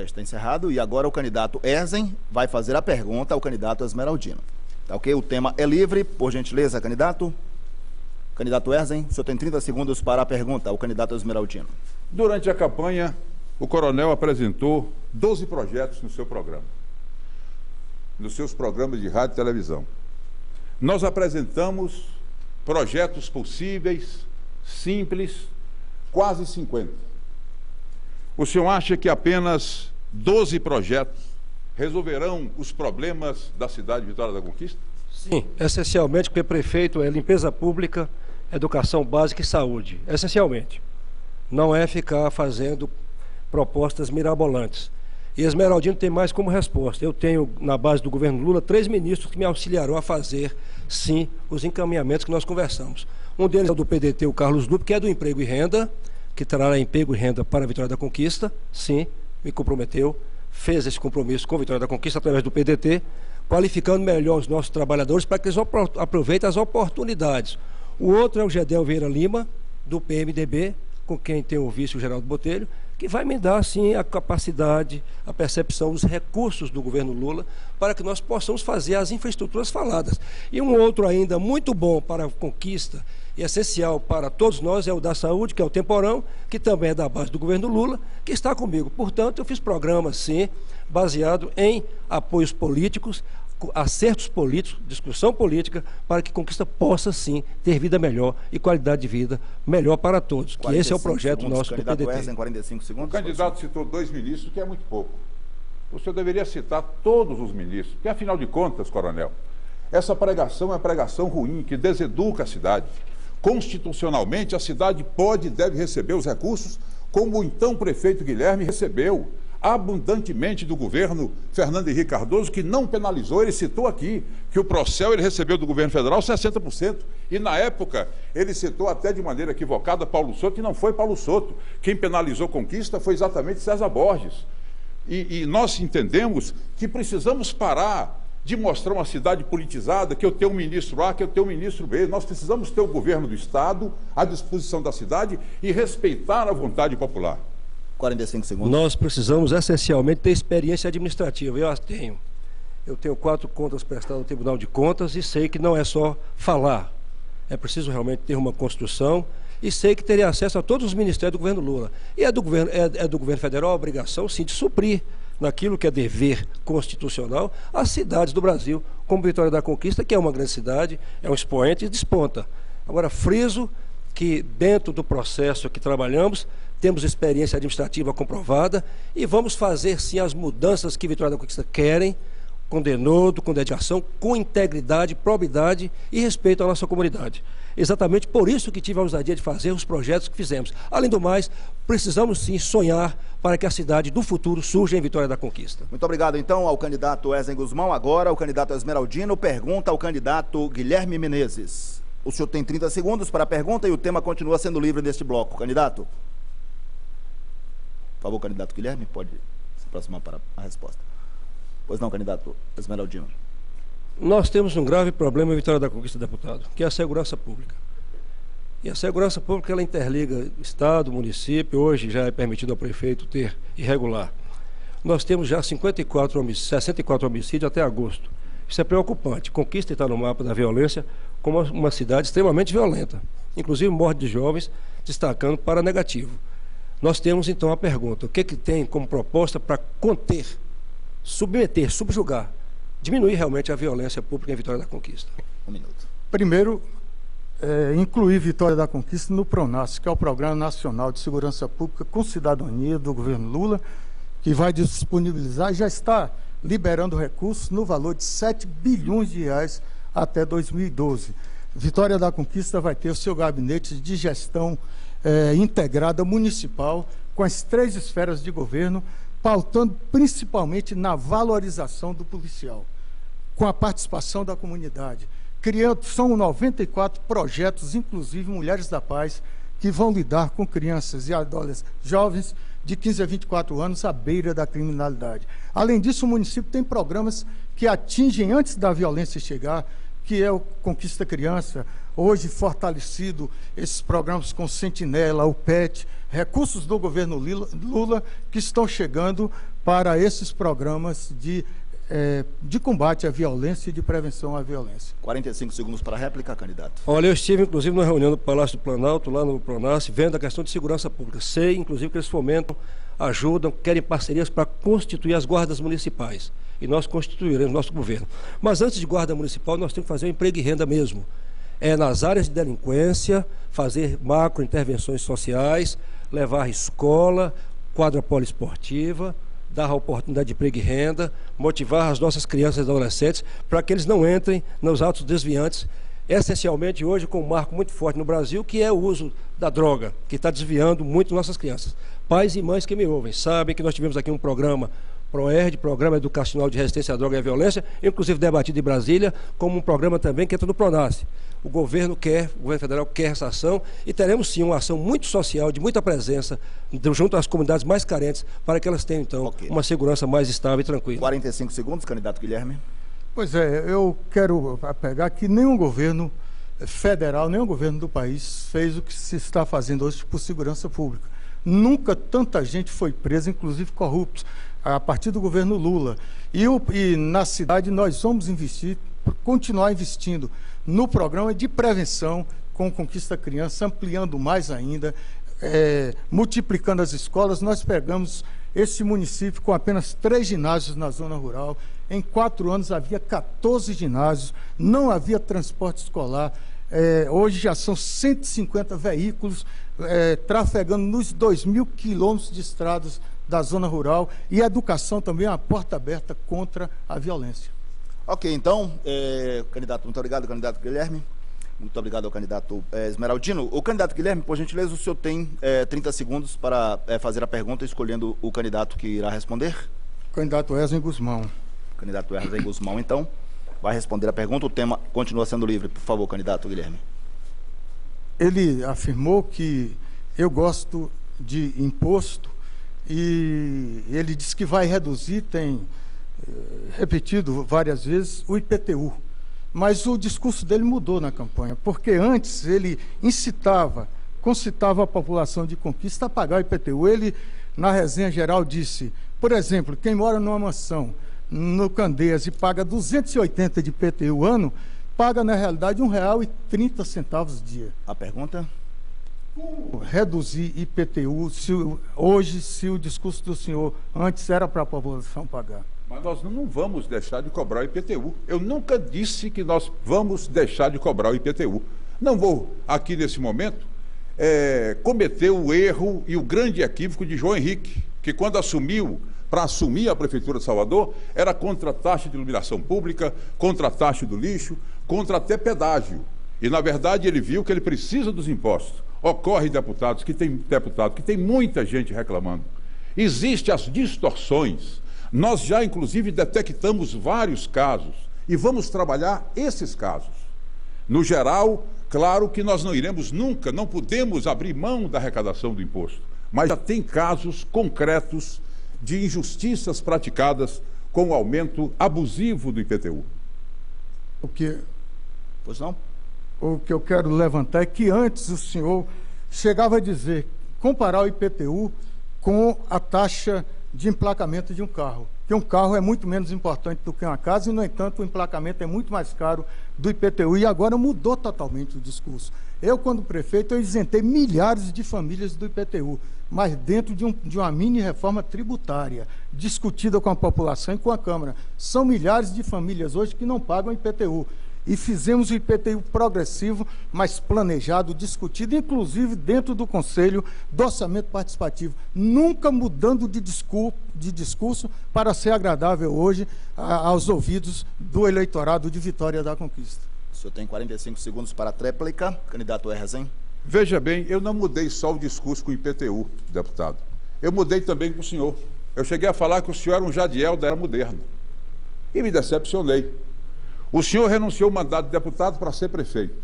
está encerrado e agora o candidato Ezen vai fazer a pergunta ao candidato Esmeraldino. Tá ok? O tema é livre, por gentileza, candidato. Candidato Ezen, o senhor tem 30 segundos para a pergunta ao candidato Esmeraldino. Durante a campanha, o coronel apresentou 12 projetos no seu programa, nos seus programas de rádio e televisão. Nós apresentamos projetos possíveis, simples, quase 50. O senhor acha que apenas 12 projetos resolverão os problemas da cidade de Vitória da Conquista? Sim, essencialmente porque prefeito é limpeza pública, educação básica e saúde, essencialmente. Não é ficar fazendo propostas mirabolantes. E Esmeraldino tem mais como resposta. Eu tenho, na base do governo Lula, 3 ministros que me auxiliarão a fazer, sim, os encaminhamentos que nós conversamos. Um deles é o do PDT, o Carlos Lupe, que é do Emprego e Renda, que trará emprego e renda para a Vitória da Conquista, sim, me comprometeu, fez esse compromisso com a Vitória da Conquista através do PDT. qualificando melhor os nossos trabalhadores para que eles aproveitem as oportunidades. O outro é o Gedel Vieira Lima, do PMDB, com quem tem o vice o Geraldo Botelho, que vai me dar, sim, a capacidade, a percepção dos recursos do governo Lula para que nós possamos fazer as infraestruturas faladas. E um outro ainda muito bom para a conquista e essencial para todos nós é o da saúde, que é o Temporão, que também é da base do governo Lula, que está comigo. Portanto, eu fiz programas, sim, baseado em apoios políticos, acertos políticos, discussão política, para que a Conquista possa, sim, ter vida melhor e qualidade de vida melhor para todos. Que esse é o projeto nosso do PDT. Wesley, em 45 segundos. O candidato citou 2 ministros, que é muito pouco. O senhor deveria citar todos os ministros, porque, afinal de contas, coronel, essa pregação é uma pregação ruim, que deseduca a cidade. Constitucionalmente, a cidade pode e deve receber os recursos, como o então prefeito Guilherme recebeu abundantemente do governo Fernando Henrique Cardoso, que não penalizou. Ele citou aqui que o Procel ele recebeu do governo federal 60%, e na época ele citou até de maneira equivocada Paulo Souto, e não foi Paulo Souto. Quem penalizou a Conquista foi exatamente César Borges. E nós entendemos que precisamos parar de mostrar uma cidade politizada, que eu tenho um ministro A, que eu tenho um ministro B. Nós precisamos ter o governo do Estado à disposição da cidade e respeitar a vontade popular. 45 segundos. Nós precisamos essencialmente ter experiência administrativa. Eu as tenho. Eu tenho 4 contas prestadas ao Tribunal de Contas e sei que não é só falar. É preciso realmente ter uma construção e sei que teria acesso a todos os ministérios do governo Lula. E é do governo federal a obrigação, sim, de suprir naquilo que é dever constitucional as cidades do Brasil, como Vitória da Conquista, que é uma grande cidade, é um expoente e desponta. Agora, friso que dentro do processo que trabalhamos, temos experiência administrativa comprovada e vamos fazer sim as mudanças que Vitória da Conquista querem, com denodo, com dedicação, com integridade, probidade e respeito à nossa comunidade. Exatamente por isso que tive a ousadia de fazer os projetos que fizemos. Além do mais, precisamos sim sonhar para que a cidade do futuro surja em Vitória da Conquista. Muito obrigado então ao candidato Wesley Guzmão. Agora o candidato Esmeraldino pergunta ao candidato Guilherme Menezes. O senhor tem 30 segundos para a pergunta e o tema continua sendo livre neste bloco. Candidato. Por favor, candidato Guilherme, pode se aproximar para a resposta. Pois não, candidato Esmeraldino. Nós temos um grave problema em Vitória da Conquista, deputado, que é a segurança pública. E a segurança pública, ela interliga Estado, município, hoje já é permitido ao prefeito ter irregular. Nós temos já 64 homicídios até agosto. Isso é preocupante. Conquista está no mapa da violência como uma cidade extremamente violenta. Inclusive morte de jovens, destacando para negativo. Nós temos então a pergunta, o que tem como proposta para conter, submeter, subjugar, diminuir realmente a violência pública em Vitória da Conquista? 1 minuto. Primeiro, incluir Vitória da Conquista no PRONAS, que é o Programa Nacional de Segurança Pública com Cidadania do governo Lula, que vai disponibilizar, já está liberando recursos no valor de 7 bilhões de reais até 2012. Vitória da Conquista vai ter o seu gabinete de gestão integrada municipal com as 3 esferas de governo, pautando principalmente na valorização do policial, com a participação da comunidade. São 94 projetos, inclusive Mulheres da Paz, que vão lidar com crianças e adolescentes, jovens de 15 a 24 anos à beira da criminalidade. Além disso, o município tem programas que atingem antes da violência chegar, que é o Conquista Criança, hoje fortalecido, esses programas com Sentinela, o PET, recursos do governo Lula que estão chegando para esses programas de combate à violência e de prevenção à violência. 45 segundos para a réplica, candidato. Olha, eu estive inclusive numa reunião do Palácio do Planalto, lá no PRONAS, vendo a questão de segurança pública. Sei, inclusive, que eles fomentam, ajudam, querem parcerias para constituir as guardas municipais. E nós constituiremos nosso governo. Mas antes de guarda municipal, nós temos que fazer um emprego e renda mesmo. Nas áreas de delinquência, fazer macro intervenções sociais, levar escola, quadra poliesportiva, dar a oportunidade de emprego e renda, motivar as nossas crianças e adolescentes para que eles não entrem nos atos desviantes, essencialmente hoje com um marco muito forte no Brasil, que é o uso da droga, que está desviando muito nossas crianças. Pais e mães que me ouvem sabem que nós tivemos aqui um programa PROERD, Programa Educacional de Resistência à Droga e à Violência, inclusive debatido em Brasília, como um programa também que entra no PRONAS. O governo federal quer essa ação e teremos sim uma ação muito social, de muita presença, junto às comunidades mais carentes, para que elas tenham então uma segurança mais estável e tranquila. 45 segundos, candidato Guilherme. Pois é, eu quero pegar que nenhum governo federal, nenhum governo do país fez o que se está fazendo hoje por segurança pública. Nunca tanta gente foi presa, inclusive corruptos, a partir do governo Lula. E na cidade nós vamos investir, continuar investindo no programa de prevenção com Conquista Criança, ampliando mais ainda, multiplicando as escolas. Nós pegamos esse município com apenas 3 ginásios na zona rural. Em 4 anos havia 14 ginásios, não havia transporte escolar. Hoje já são 150 veículos trafegando nos 2.000 quilômetros de estradas da zona rural, e a educação também é uma porta aberta contra a violência. Ok, então, candidato, muito obrigado, candidato Guilherme. Muito obrigado ao candidato Esmeraldino. O candidato Guilherme, por gentileza, o senhor tem 30 segundos para fazer a pergunta, escolhendo o candidato que irá responder. Candidato Wesley Guzmão. Candidato Wesley Guzmão, então, vai responder a pergunta. O tema continua sendo livre. Por favor, candidato Guilherme. Ele afirmou que eu gosto de imposto e ele disse que vai reduzir, tem repetido várias vezes, o IPTU. Mas o discurso dele mudou na campanha, porque antes ele concitava a população de Conquista a pagar o IPTU. Ele, na resenha geral, disse, por exemplo, quem mora numa mansão no Candeias e paga 280 de IPTU ano, paga na realidade R$ 1,30 dia. A pergunta? Como reduzir IPTU se o discurso do senhor antes era para a população pagar? Mas nós não vamos deixar de cobrar o IPTU. Eu nunca disse que nós vamos deixar de cobrar o IPTU. Não vou, aqui nesse momento, cometer o erro e o grande equívoco de João Henrique, que quando para assumir a Prefeitura de Salvador, era contra a taxa de iluminação pública, contra a taxa do lixo, contra até pedágio. E, na verdade, ele viu que ele precisa dos impostos. Ocorre, deputado, que tem muita gente reclamando. Existem as distorções. Nós já, inclusive, detectamos vários casos e vamos trabalhar esses casos. No geral, claro que nós não iremos nunca, não podemos abrir mão da arrecadação do imposto, mas já tem casos concretos de injustiças praticadas com o aumento abusivo do IPTU. Pois não? O que eu quero levantar é que antes o senhor chegava a dizer, comparar o IPTU com a taxa de emplacamento de um carro, que um carro é muito menos importante do que uma casa e, no entanto, o emplacamento é muito mais caro do IPTU, e agora mudou totalmente o discurso. Eu, quando prefeito, eu isentei milhares de famílias do IPTU, mas dentro de uma mini-reforma tributária, discutida com a população e com a Câmara. São milhares de famílias hoje que não pagam IPTU. E fizemos o IPTU progressivo, mas planejado, discutido, inclusive dentro do Conselho do Orçamento Participativo, nunca mudando de discurso para ser agradável hoje aos ouvidos do eleitorado de Vitória da Conquista. O senhor tem 45 segundos para a tréplica. Candidato Erzen. Veja bem, eu não mudei só o discurso com o IPTU, deputado. Eu mudei também com o senhor. Eu cheguei a falar que o senhor era um Jadiel da era moderna. E me decepcionei. O senhor renunciou ao mandato de deputado para ser prefeito.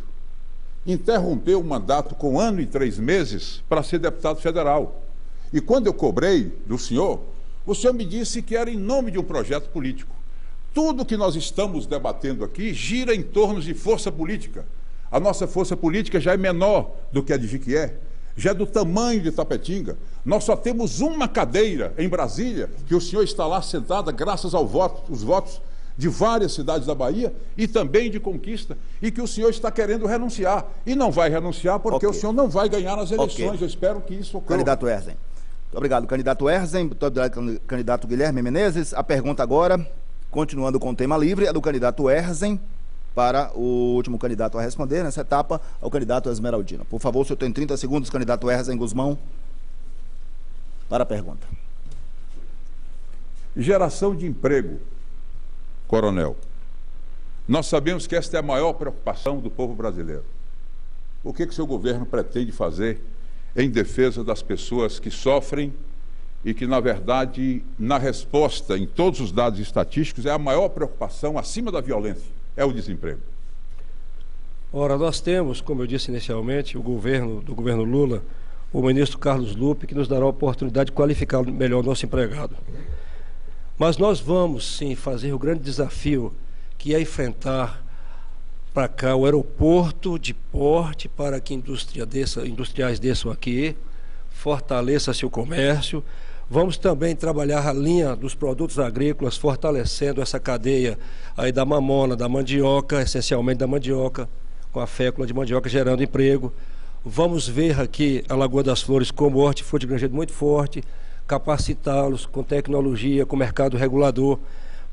Interrompeu o mandato com 1 ano e 3 meses para ser deputado federal. E quando eu cobrei do senhor, o senhor me disse que era em nome de um projeto político. Tudo que nós estamos debatendo aqui gira em torno de força política. A nossa força política já é menor do que a de Jequié, já é do tamanho de Tapetinga. Nós só temos uma cadeira em Brasília, que o senhor está lá sentada graças aos votos de várias cidades da Bahia e também de Conquista, e que o senhor está querendo renunciar. E não vai renunciar porque o senhor não vai ganhar nas eleições. Eu espero que isso ocorra. Candidato Erzen. Muito obrigado, candidato Erzen. Muito obrigado, candidato Guilherme Menezes. A pergunta agora, continuando com o tema livre, é do candidato Erzen para o último candidato a responder nessa etapa, ao candidato Esmeraldino. Por favor, o senhor tem 30 segundos, candidato Erzen Guzmão, para a pergunta. Geração de emprego. Coronel, nós sabemos que esta é a maior preocupação do povo brasileiro. O que o seu governo pretende fazer em defesa das pessoas que sofrem e que, na verdade, na resposta, em todos os dados estatísticos, é a maior preocupação, acima da violência, é o desemprego? Ora, nós temos, como eu disse inicialmente, do governo Lula, o ministro Carlos Lupe, que nos dará a oportunidade de qualificar melhor o nosso empregado. Mas nós vamos, sim, fazer o grande desafio que é enfrentar para cá o aeroporto de porte para que industriais desçam aqui, fortaleça-se o comércio. Vamos também trabalhar a linha dos produtos agrícolas, fortalecendo essa cadeia aí da mamona, da mandioca, essencialmente da mandioca, com a fécula de mandioca gerando emprego. Vamos ver aqui a Lagoa das Flores como hortifruti granjeiro muito forte, capacitá-los com tecnologia, com mercado regulador,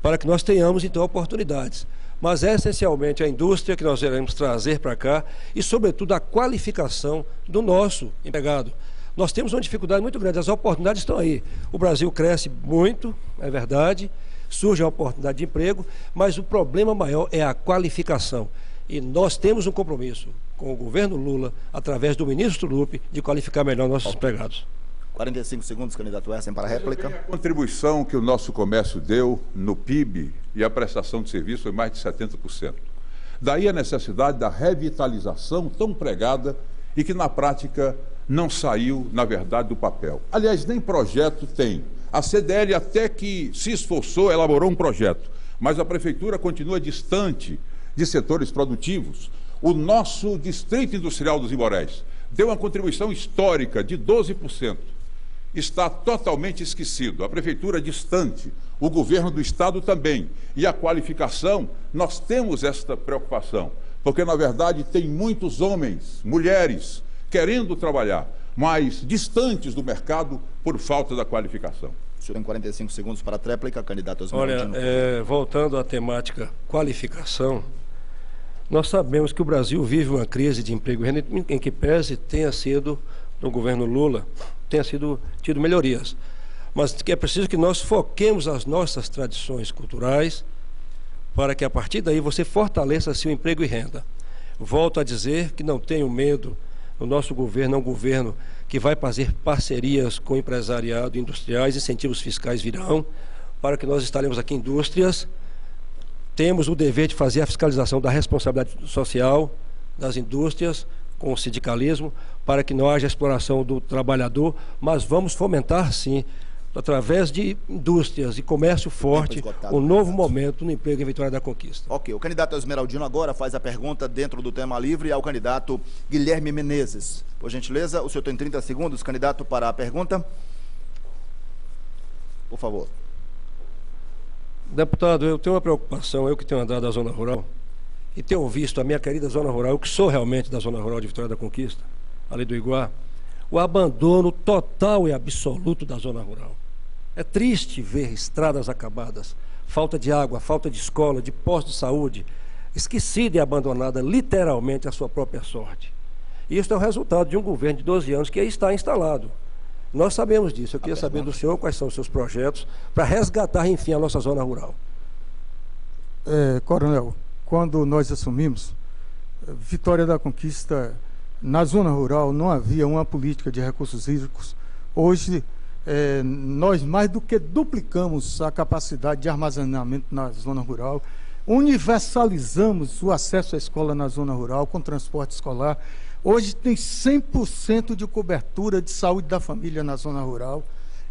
para que nós tenhamos então oportunidades. Mas é essencialmente a indústria que nós iremos trazer para cá e, sobretudo, a qualificação do nosso empregado. Nós temos uma dificuldade muito grande, as oportunidades estão aí. O Brasil cresce muito, é verdade, surge a oportunidade de emprego, mas o problema maior é a qualificação. E nós temos um compromisso com o governo Lula, através do ministro Lupe, de qualificar melhor nossos empregados. 45 segundos, candidato Essen, para a réplica. A contribuição que o nosso comércio deu no PIB e a prestação de serviço foi mais de 70%. Daí a necessidade da revitalização tão pregada e que na prática não saiu, na verdade, do papel. Aliás, nem projeto tem. A CDL até que se esforçou, elaborou um projeto, mas a prefeitura continua distante de setores produtivos. O nosso Distrito Industrial dos Imorés deu uma contribuição histórica de 12%. Está totalmente esquecido. A prefeitura distante, o governo do estado também. E a qualificação, nós temos esta preocupação, porque na verdade tem muitos homens, mulheres, querendo trabalhar, mas distantes do mercado por falta da qualificação. O senhor tem 45 segundos para a tréplica, candidato Osmaldino. Olha, voltando à temática qualificação, nós sabemos que o Brasil vive uma crise de emprego e renda em que pese tenha sido, no governo Lula, tenha tido melhorias. Mas que é preciso que nós foquemos as nossas tradições culturais para que a partir daí você fortaleça seu emprego e renda. Volto a dizer que não tenho medo, o nosso governo é um governo que vai fazer parcerias com o empresariado, industriais, incentivos fiscais virão, para que nós instalemos aqui indústrias. Temos o dever de fazer a fiscalização da responsabilidade social das indústrias, com o sindicalismo, para que não haja exploração do trabalhador, mas vamos fomentar, sim, através de indústrias e comércio forte, um novo momento no emprego em Vitória da Conquista. Ok, o candidato Esmeraldino agora faz a pergunta dentro do tema livre ao candidato Guilherme Menezes. Por gentileza, o senhor tem 30 segundos, candidato, para a pergunta. Por favor. Deputado, eu tenho uma preocupação, eu que tenho andado na zona rural, e tenho visto a minha querida zona rural, eu que sou realmente da zona rural de Vitória da Conquista, ali do Iguá, o abandono total e absoluto da zona rural. É triste ver estradas acabadas, falta de água, falta de escola, de posto de saúde, esquecida e abandonada literalmente à sua própria sorte. E isso é o resultado de um governo de 12 anos que aí está instalado. Nós sabemos disso. Eu queria saber do senhor quais são os seus projetos para resgatar, enfim, a nossa zona rural. Coronel, quando nós assumimos, Vitória da Conquista, na zona rural não havia uma política de recursos hídricos. Hoje, nós mais do que duplicamos a capacidade de armazenamento na zona rural, universalizamos o acesso à escola na zona rural, com transporte escolar. Hoje tem 100% de cobertura de saúde da família na zona rural.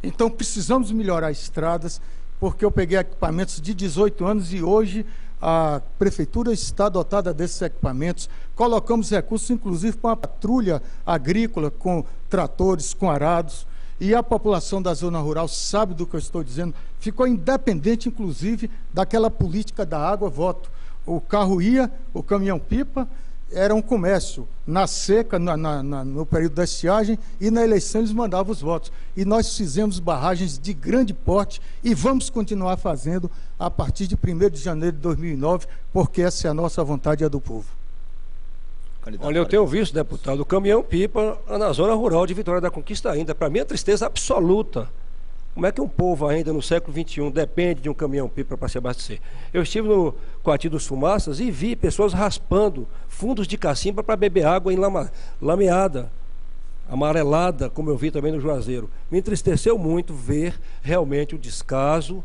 Então precisamos melhorar estradas, porque eu peguei equipamentos de 18 anos e hoje a prefeitura está dotada desses equipamentos. Colocamos recursos, inclusive, para a patrulha agrícola, com tratores, com arados. E a população da zona rural sabe do que eu estou dizendo. Ficou independente, inclusive, daquela política da água-voto. O carro ia, o caminhão-pipa, era um comércio. Na seca, no período da estiagem, e na eleição eles mandavam os votos. E nós fizemos barragens de grande porte e vamos continuar fazendo a partir de 1º de janeiro de 2009, porque essa é a nossa vontade e a do povo. Olha, eu tenho visto, deputado, o caminhão-pipa na zona rural de Vitória da Conquista ainda. Para mim é tristeza absoluta. Como é que um povo ainda no século XXI depende de um caminhão-pipa para se abastecer? Eu estive no Coati dos Fumaças e vi pessoas raspando fundos de cacimba para beber água em lameada, amarelada, como eu vi também no Juazeiro. Me entristeceu muito ver realmente o descaso.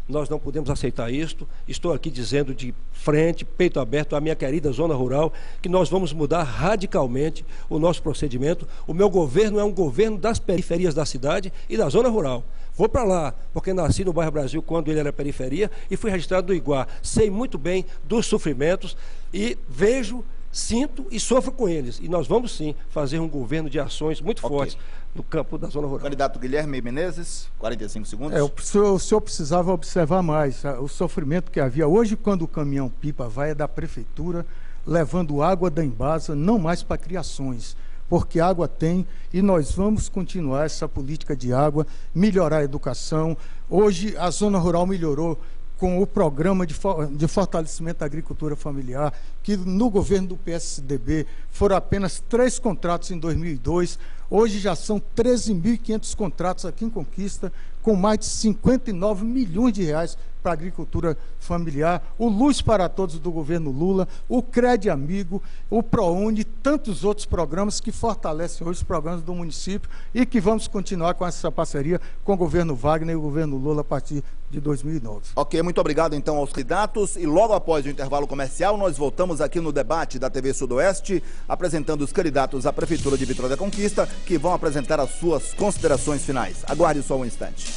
Nós não podemos aceitar isto. Estou aqui dizendo de frente, peito aberto, à minha querida zona rural, que nós vamos mudar radicalmente o nosso procedimento. O meu governo é um governo das periferias da cidade e da zona rural. Vou para lá, porque nasci no bairro Brasil quando ele era periferia e fui registrado do Iguá. Sei muito bem dos sofrimentos e vejo, sinto e sofro com eles. E nós vamos sim fazer um governo de ações muito fortes no campo da zona rural. Candidato Guilherme Menezes, 45 segundos. O senhor precisava observar mais o sofrimento que havia. Hoje, quando o caminhão-pipa vai, é da prefeitura, levando água da Embasa, não mais para criações, porque água tem e nós vamos continuar essa política de água, melhorar a educação. Hoje a zona rural melhorou com o programa de fortalecimento da agricultura familiar, que no governo do PSDB foram apenas 3 contratos em 2002, hoje já são 13.500 contratos aqui em Conquista, com mais de 59 milhões de reais para a agricultura familiar, o Luz para Todos do governo Lula, o Cred Amigo, o ProUni, tantos outros programas que fortalecem hoje os programas do município e que vamos continuar com essa parceria com o governo Wagner e o governo Lula a partir de 2009. Ok, muito obrigado então aos candidatos e logo após o intervalo comercial nós voltamos aqui no debate da TV Sudoeste apresentando os candidatos à Prefeitura de Vitória da Conquista que vão apresentar as suas considerações finais. Aguarde só um instante.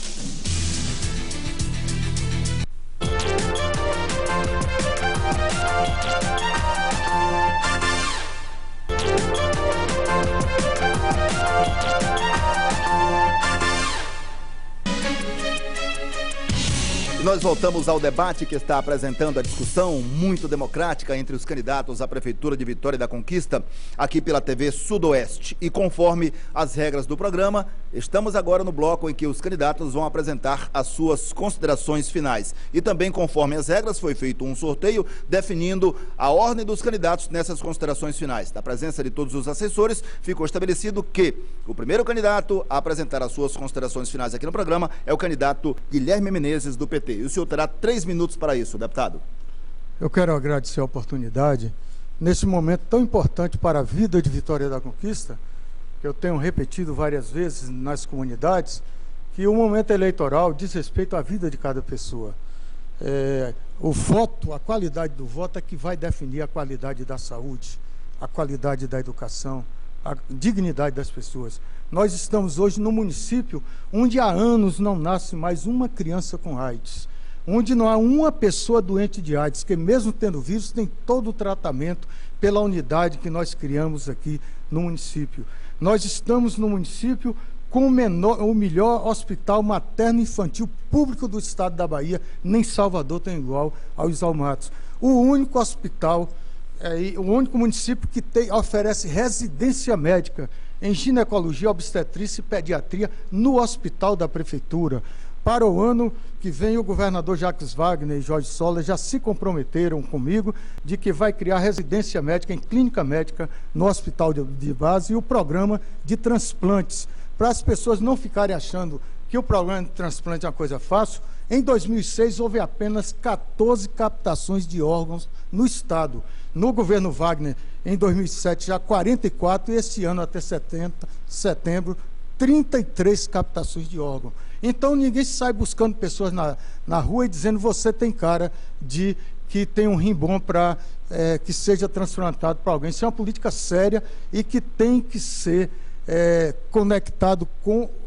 Nós voltamos ao debate que está apresentando a discussão muito democrática entre os candidatos à Prefeitura de Vitória da Conquista, aqui pela TV Sudoeste. E conforme as regras do programa, estamos agora no bloco em que os candidatos vão apresentar as suas considerações finais. E também, conforme as regras, foi feito um sorteio definindo a ordem dos candidatos nessas considerações finais. Da presença de todos os assessores, ficou estabelecido que o primeiro candidato a apresentar as suas considerações finais aqui no programa é o candidato Guilherme Menezes, do PT. E o senhor terá 3 minutos para isso, deputado. Eu quero agradecer a oportunidade, nesse momento tão importante para a vida de Vitória da Conquista, que eu tenho repetido várias vezes nas comunidades, que o momento eleitoral diz respeito à vida de cada pessoa. O voto, a qualidade do voto é que vai definir a qualidade da saúde, a qualidade da educação, a dignidade das pessoas. Nós estamos hoje no município onde há anos não nasce mais uma criança com AIDS, onde não há uma pessoa doente de AIDS, que mesmo tendo vírus tem todo o tratamento pela unidade que nós criamos aqui no município. Nós estamos no município com o melhor hospital materno-infantil público do estado da Bahia, nem Salvador tem igual ao Exalmatos. O único hospital, o único município que oferece residência médica em ginecologia, obstetrícia e pediatria no hospital da prefeitura. Para o ano que vem, o governador Jacques Wagner e Jorge Soller já se comprometeram comigo de que vai criar residência médica em clínica médica no hospital de base e o programa de transplantes, para as pessoas não ficarem achando que o programa de transplante é uma coisa fácil. Em 2006, houve apenas 14 captações de órgãos no estado. No governo Wagner, em 2007, já 44, e esse ano, até setembro, 33 captações de órgãos. Então, ninguém sai buscando pessoas na rua e dizendo você tem cara de que tem um rim bom para que seja transplantado para alguém. Isso é uma política séria e que tem que ser conectado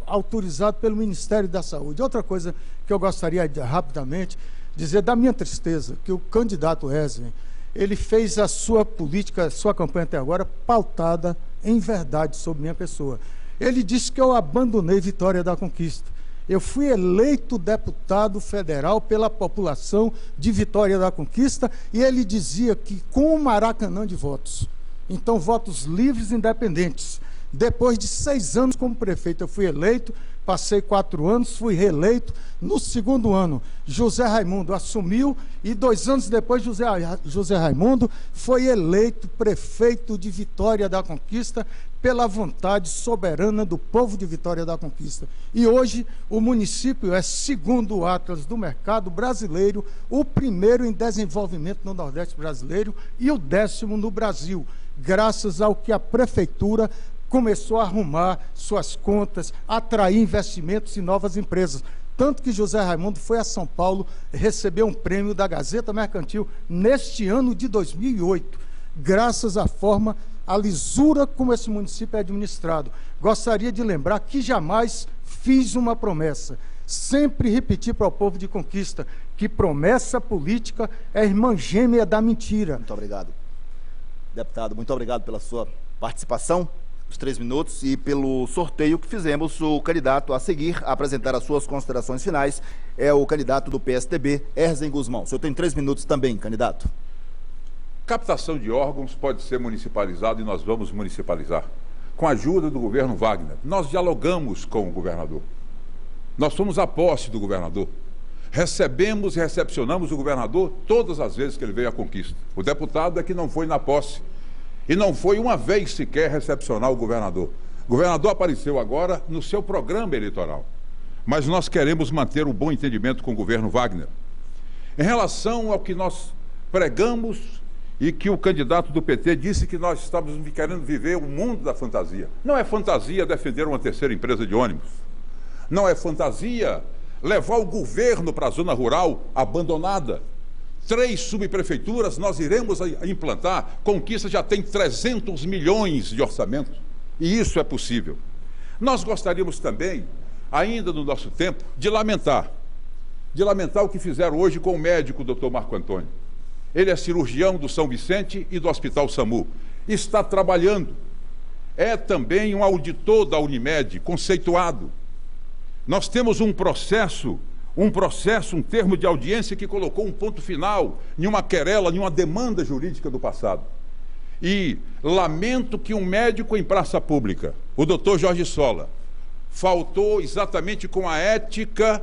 autorizado pelo Ministério da Saúde. Outra coisa que eu gostaria de, rapidamente, dizer da minha tristeza, que o candidato Wesley, ele fez a sua política, a sua campanha até agora, pautada em verdade sobre minha pessoa. Ele disse que eu abandonei Vitória da Conquista. Eu fui eleito deputado federal pela população de Vitória da Conquista e ele dizia que com o Maracanã de votos, então votos livres e independentes. Depois de 6 anos como prefeito, eu fui eleito, passei 4 anos, fui reeleito. No segundo ano, José Raimundo assumiu e 2 anos depois, José Raimundo foi eleito prefeito de Vitória da Conquista pela vontade soberana do povo de Vitória da Conquista. E hoje o município é, segundo o Atlas do Mercado Brasileiro, o primeiro em desenvolvimento no Nordeste brasileiro e o 10º no Brasil, graças ao que a prefeitura começou a arrumar suas contas, atrair investimentos e novas empresas. Tanto que José Raimundo foi a São Paulo receber um prêmio da Gazeta Mercantil neste ano de 2008, graças à forma, à lisura como esse município é administrado. Gostaria de lembrar que jamais fiz uma promessa. sempre repetir para o povo de Conquista que promessa política é a irmã gêmea da mentira. Muito obrigado. Deputado, muito obrigado pela sua participação, os 3 minutos, e pelo sorteio que fizemos. O candidato a seguir, a apresentar as suas considerações finais, é o candidato do PSDB, Erzen Guzmão. O senhor tem 3 minutos também, candidato. Captação de órgãos pode ser municipalizado e nós vamos municipalizar. Com a ajuda do governo Wagner. Nós dialogamos com o governador. Nós fomos à posse do governador. Recebemos e recepcionamos o governador todas as vezes que ele veio à Conquista. O deputado é que não foi na posse. E não foi uma vez sequer recepcionar o governador. O governador apareceu agora no seu programa eleitoral. Mas nós queremos manter um bom entendimento com o governo Wagner. Em relação ao que nós pregamos e que o candidato do PT disse que nós estamos querendo viver o mundo da fantasia. Não é fantasia defender uma terceira empresa de ônibus. Não é fantasia levar o governo para a zona rural abandonada. 3 subprefeituras nós iremos implantar. Conquista já tem 300 milhões de orçamento. E isso é possível. Nós gostaríamos também, ainda no nosso tempo, de lamentar o que fizeram hoje com o médico Dr. Marco Antônio. Ele é cirurgião do São Vicente e do Hospital SAMU. Está trabalhando. É também um auditor da Unimed, conceituado. Nós temos um termo de audiência que colocou um ponto final em uma querela, em uma demanda jurídica do passado. E lamento que um médico em praça pública, o doutor Jorge Sola, faltou exatamente com a ética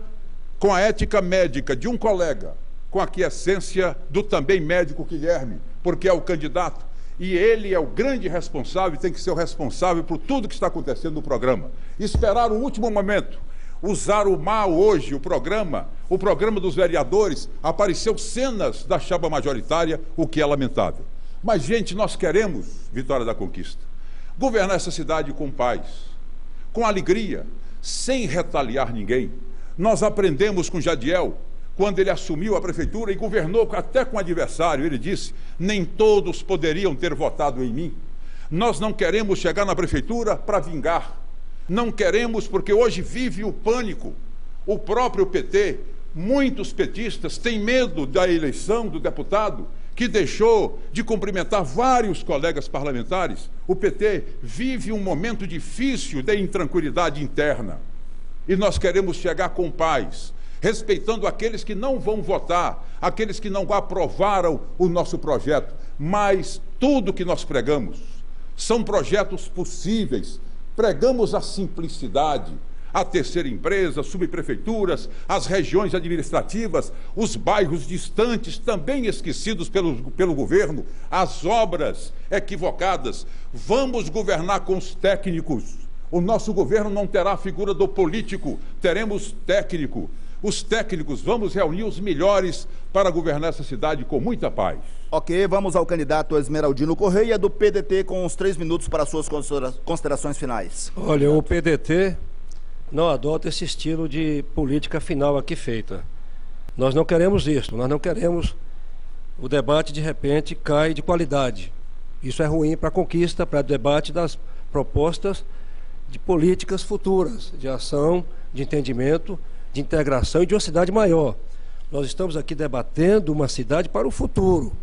médica de um colega, com a aquiescência do também médico Guilherme, porque é o candidato, e ele é o grande responsável, tem que ser o responsável por tudo que está acontecendo no programa. Esperar o último momento, usar o mal hoje, o programa dos vereadores, apareceu cenas da chapa majoritária, o que é lamentável. Mas, gente, nós queremos, Vitória da Conquista, governar essa cidade com paz, com alegria, sem retaliar ninguém. Nós aprendemos com Jadiel, quando ele assumiu a prefeitura e governou até com o adversário, ele disse, nem todos poderiam ter votado em mim. Nós não queremos chegar na prefeitura para vingar. Não queremos, porque hoje vive o pânico. O próprio PT, muitos petistas têm medo da eleição do deputado, que deixou de cumprimentar vários colegas parlamentares. O PT vive um momento difícil de intranquilidade interna. E nós queremos chegar com paz, respeitando aqueles que não vão votar, aqueles que não aprovaram o nosso projeto. Mas tudo que nós pregamos são projetos possíveis. Pregamos a simplicidade, a terceira empresa, subprefeituras, as regiões administrativas, os bairros distantes, também esquecidos pelo governo, as obras equivocadas. Vamos governar com os técnicos. O nosso governo não terá a figura do político, teremos técnico. Os técnicos, vamos reunir os melhores para governar essa cidade com muita paz. Ok, vamos ao candidato Esmeraldino Correia, do PDT, com os 3 minutos para suas considerações finais. Olha, o PDT não adota esse estilo de política final aqui feita. Nós não queremos isso, nós não queremos o debate de repente cai de qualidade. Isso é ruim para a Conquista, para o debate das propostas de políticas futuras, de ação, de entendimento, de integração e de uma cidade maior. Nós estamos aqui debatendo uma cidade para o futuro,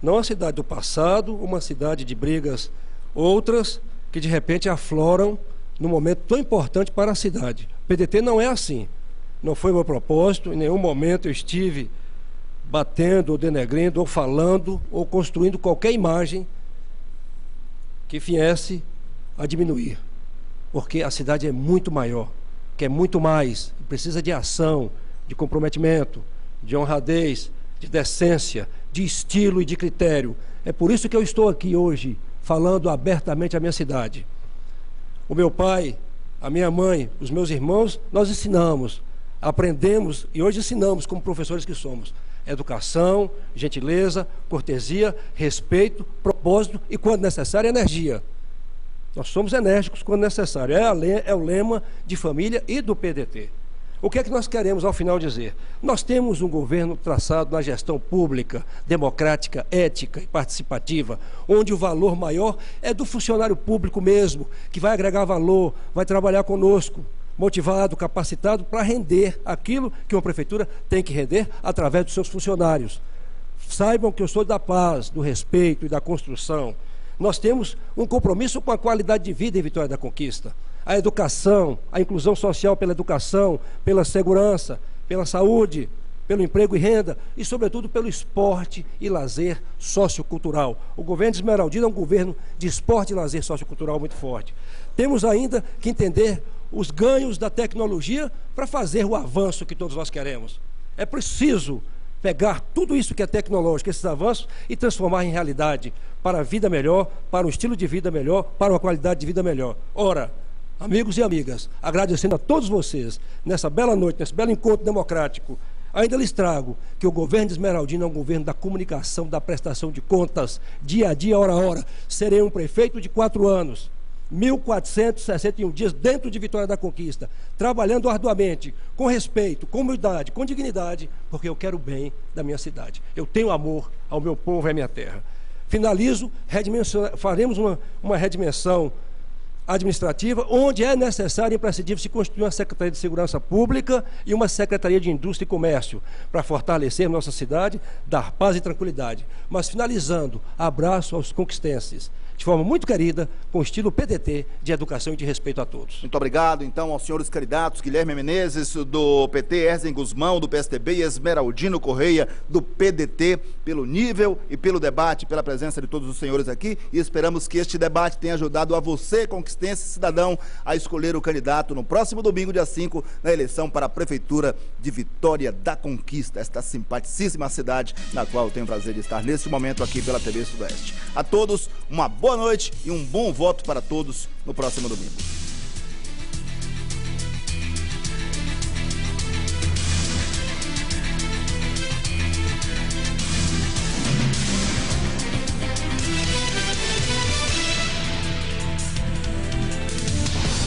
não a cidade do passado, uma cidade de brigas outras que de repente afloram num momento tão importante para a cidade. O PDT não é assim, não foi meu propósito, em nenhum momento eu estive batendo ou denegrindo ou falando ou construindo qualquer imagem que viesse a diminuir, porque a cidade é muito maior, quer muito mais, precisa de ação, de comprometimento, de honradez, de decência, de estilo e de critério. É por isso que eu estou aqui hoje, falando abertamente a minha cidade. O meu pai, a minha mãe, os meus irmãos, nós ensinamos, aprendemos e hoje ensinamos como professores que somos. Educação, gentileza, cortesia, respeito, propósito e, quando necessário, energia. Nós somos enérgicos quando necessário. É o lema de família e do PDT. O que é que nós queremos ao final dizer? Nós temos um governo traçado na gestão pública, democrática, ética e participativa, onde o valor maior é do funcionário público mesmo, que vai agregar valor, vai trabalhar conosco. motivado, capacitado para render aquilo que uma prefeitura tem que render através dos seus funcionários. Saibam que eu sou da paz, do respeito e da construção. Nós temos um compromisso com a qualidade de vida em Vitória da Conquista. A educação, a inclusão social pela educação, pela segurança, pela saúde, pelo emprego e renda e, sobretudo, pelo esporte e lazer sociocultural. O governo de Esmeraldina é um governo de esporte e lazer sociocultural muito forte. Temos ainda que entender os ganhos da tecnologia para fazer o avanço que todos nós queremos. É preciso pegar tudo isso que é tecnológico, esses avanços, e transformar em realidade para a vida melhor, para um estilo de vida melhor, para uma qualidade de vida melhor. Ora, amigos e amigas, agradecendo a todos vocês nessa bela noite, nesse belo encontro democrático, ainda lhes trago que o governo de Esmeraldina é um governo da comunicação, da prestação de contas, dia a dia, hora a hora. Serei um prefeito de 4 anos, 1.461 dias dentro de Vitória da Conquista, trabalhando arduamente, com respeito, com humildade, com dignidade, porque eu quero o bem da minha cidade. Eu tenho amor ao meu povo e à minha terra. Finalizo, faremos uma redimensão administrativa, onde é necessário e imprescindível se constituir uma Secretaria de Segurança Pública e uma Secretaria de Indústria e Comércio, para fortalecer nossa cidade, dar paz e tranquilidade. Mas finalizando, abraço aos conquistenses, de forma muito querida, com estilo PDT de educação e de respeito a todos. Muito obrigado, então, aos senhores candidatos Guilherme Menezes, do PT, Erzen Guzmão, do PSDB, e Esmeraldino Correia, do PDT, pelo nível e pelo debate, pela presença de todos os senhores aqui, e esperamos que este debate tenha ajudado a você, conquistense cidadão, a escolher o candidato no próximo domingo, dia 5, na eleição para a Prefeitura de Vitória da Conquista, esta simpaticíssima cidade na qual eu tenho o prazer de estar neste momento aqui pela TV Sudoeste. A todos, uma boa noite e um bom voto para todos no próximo domingo.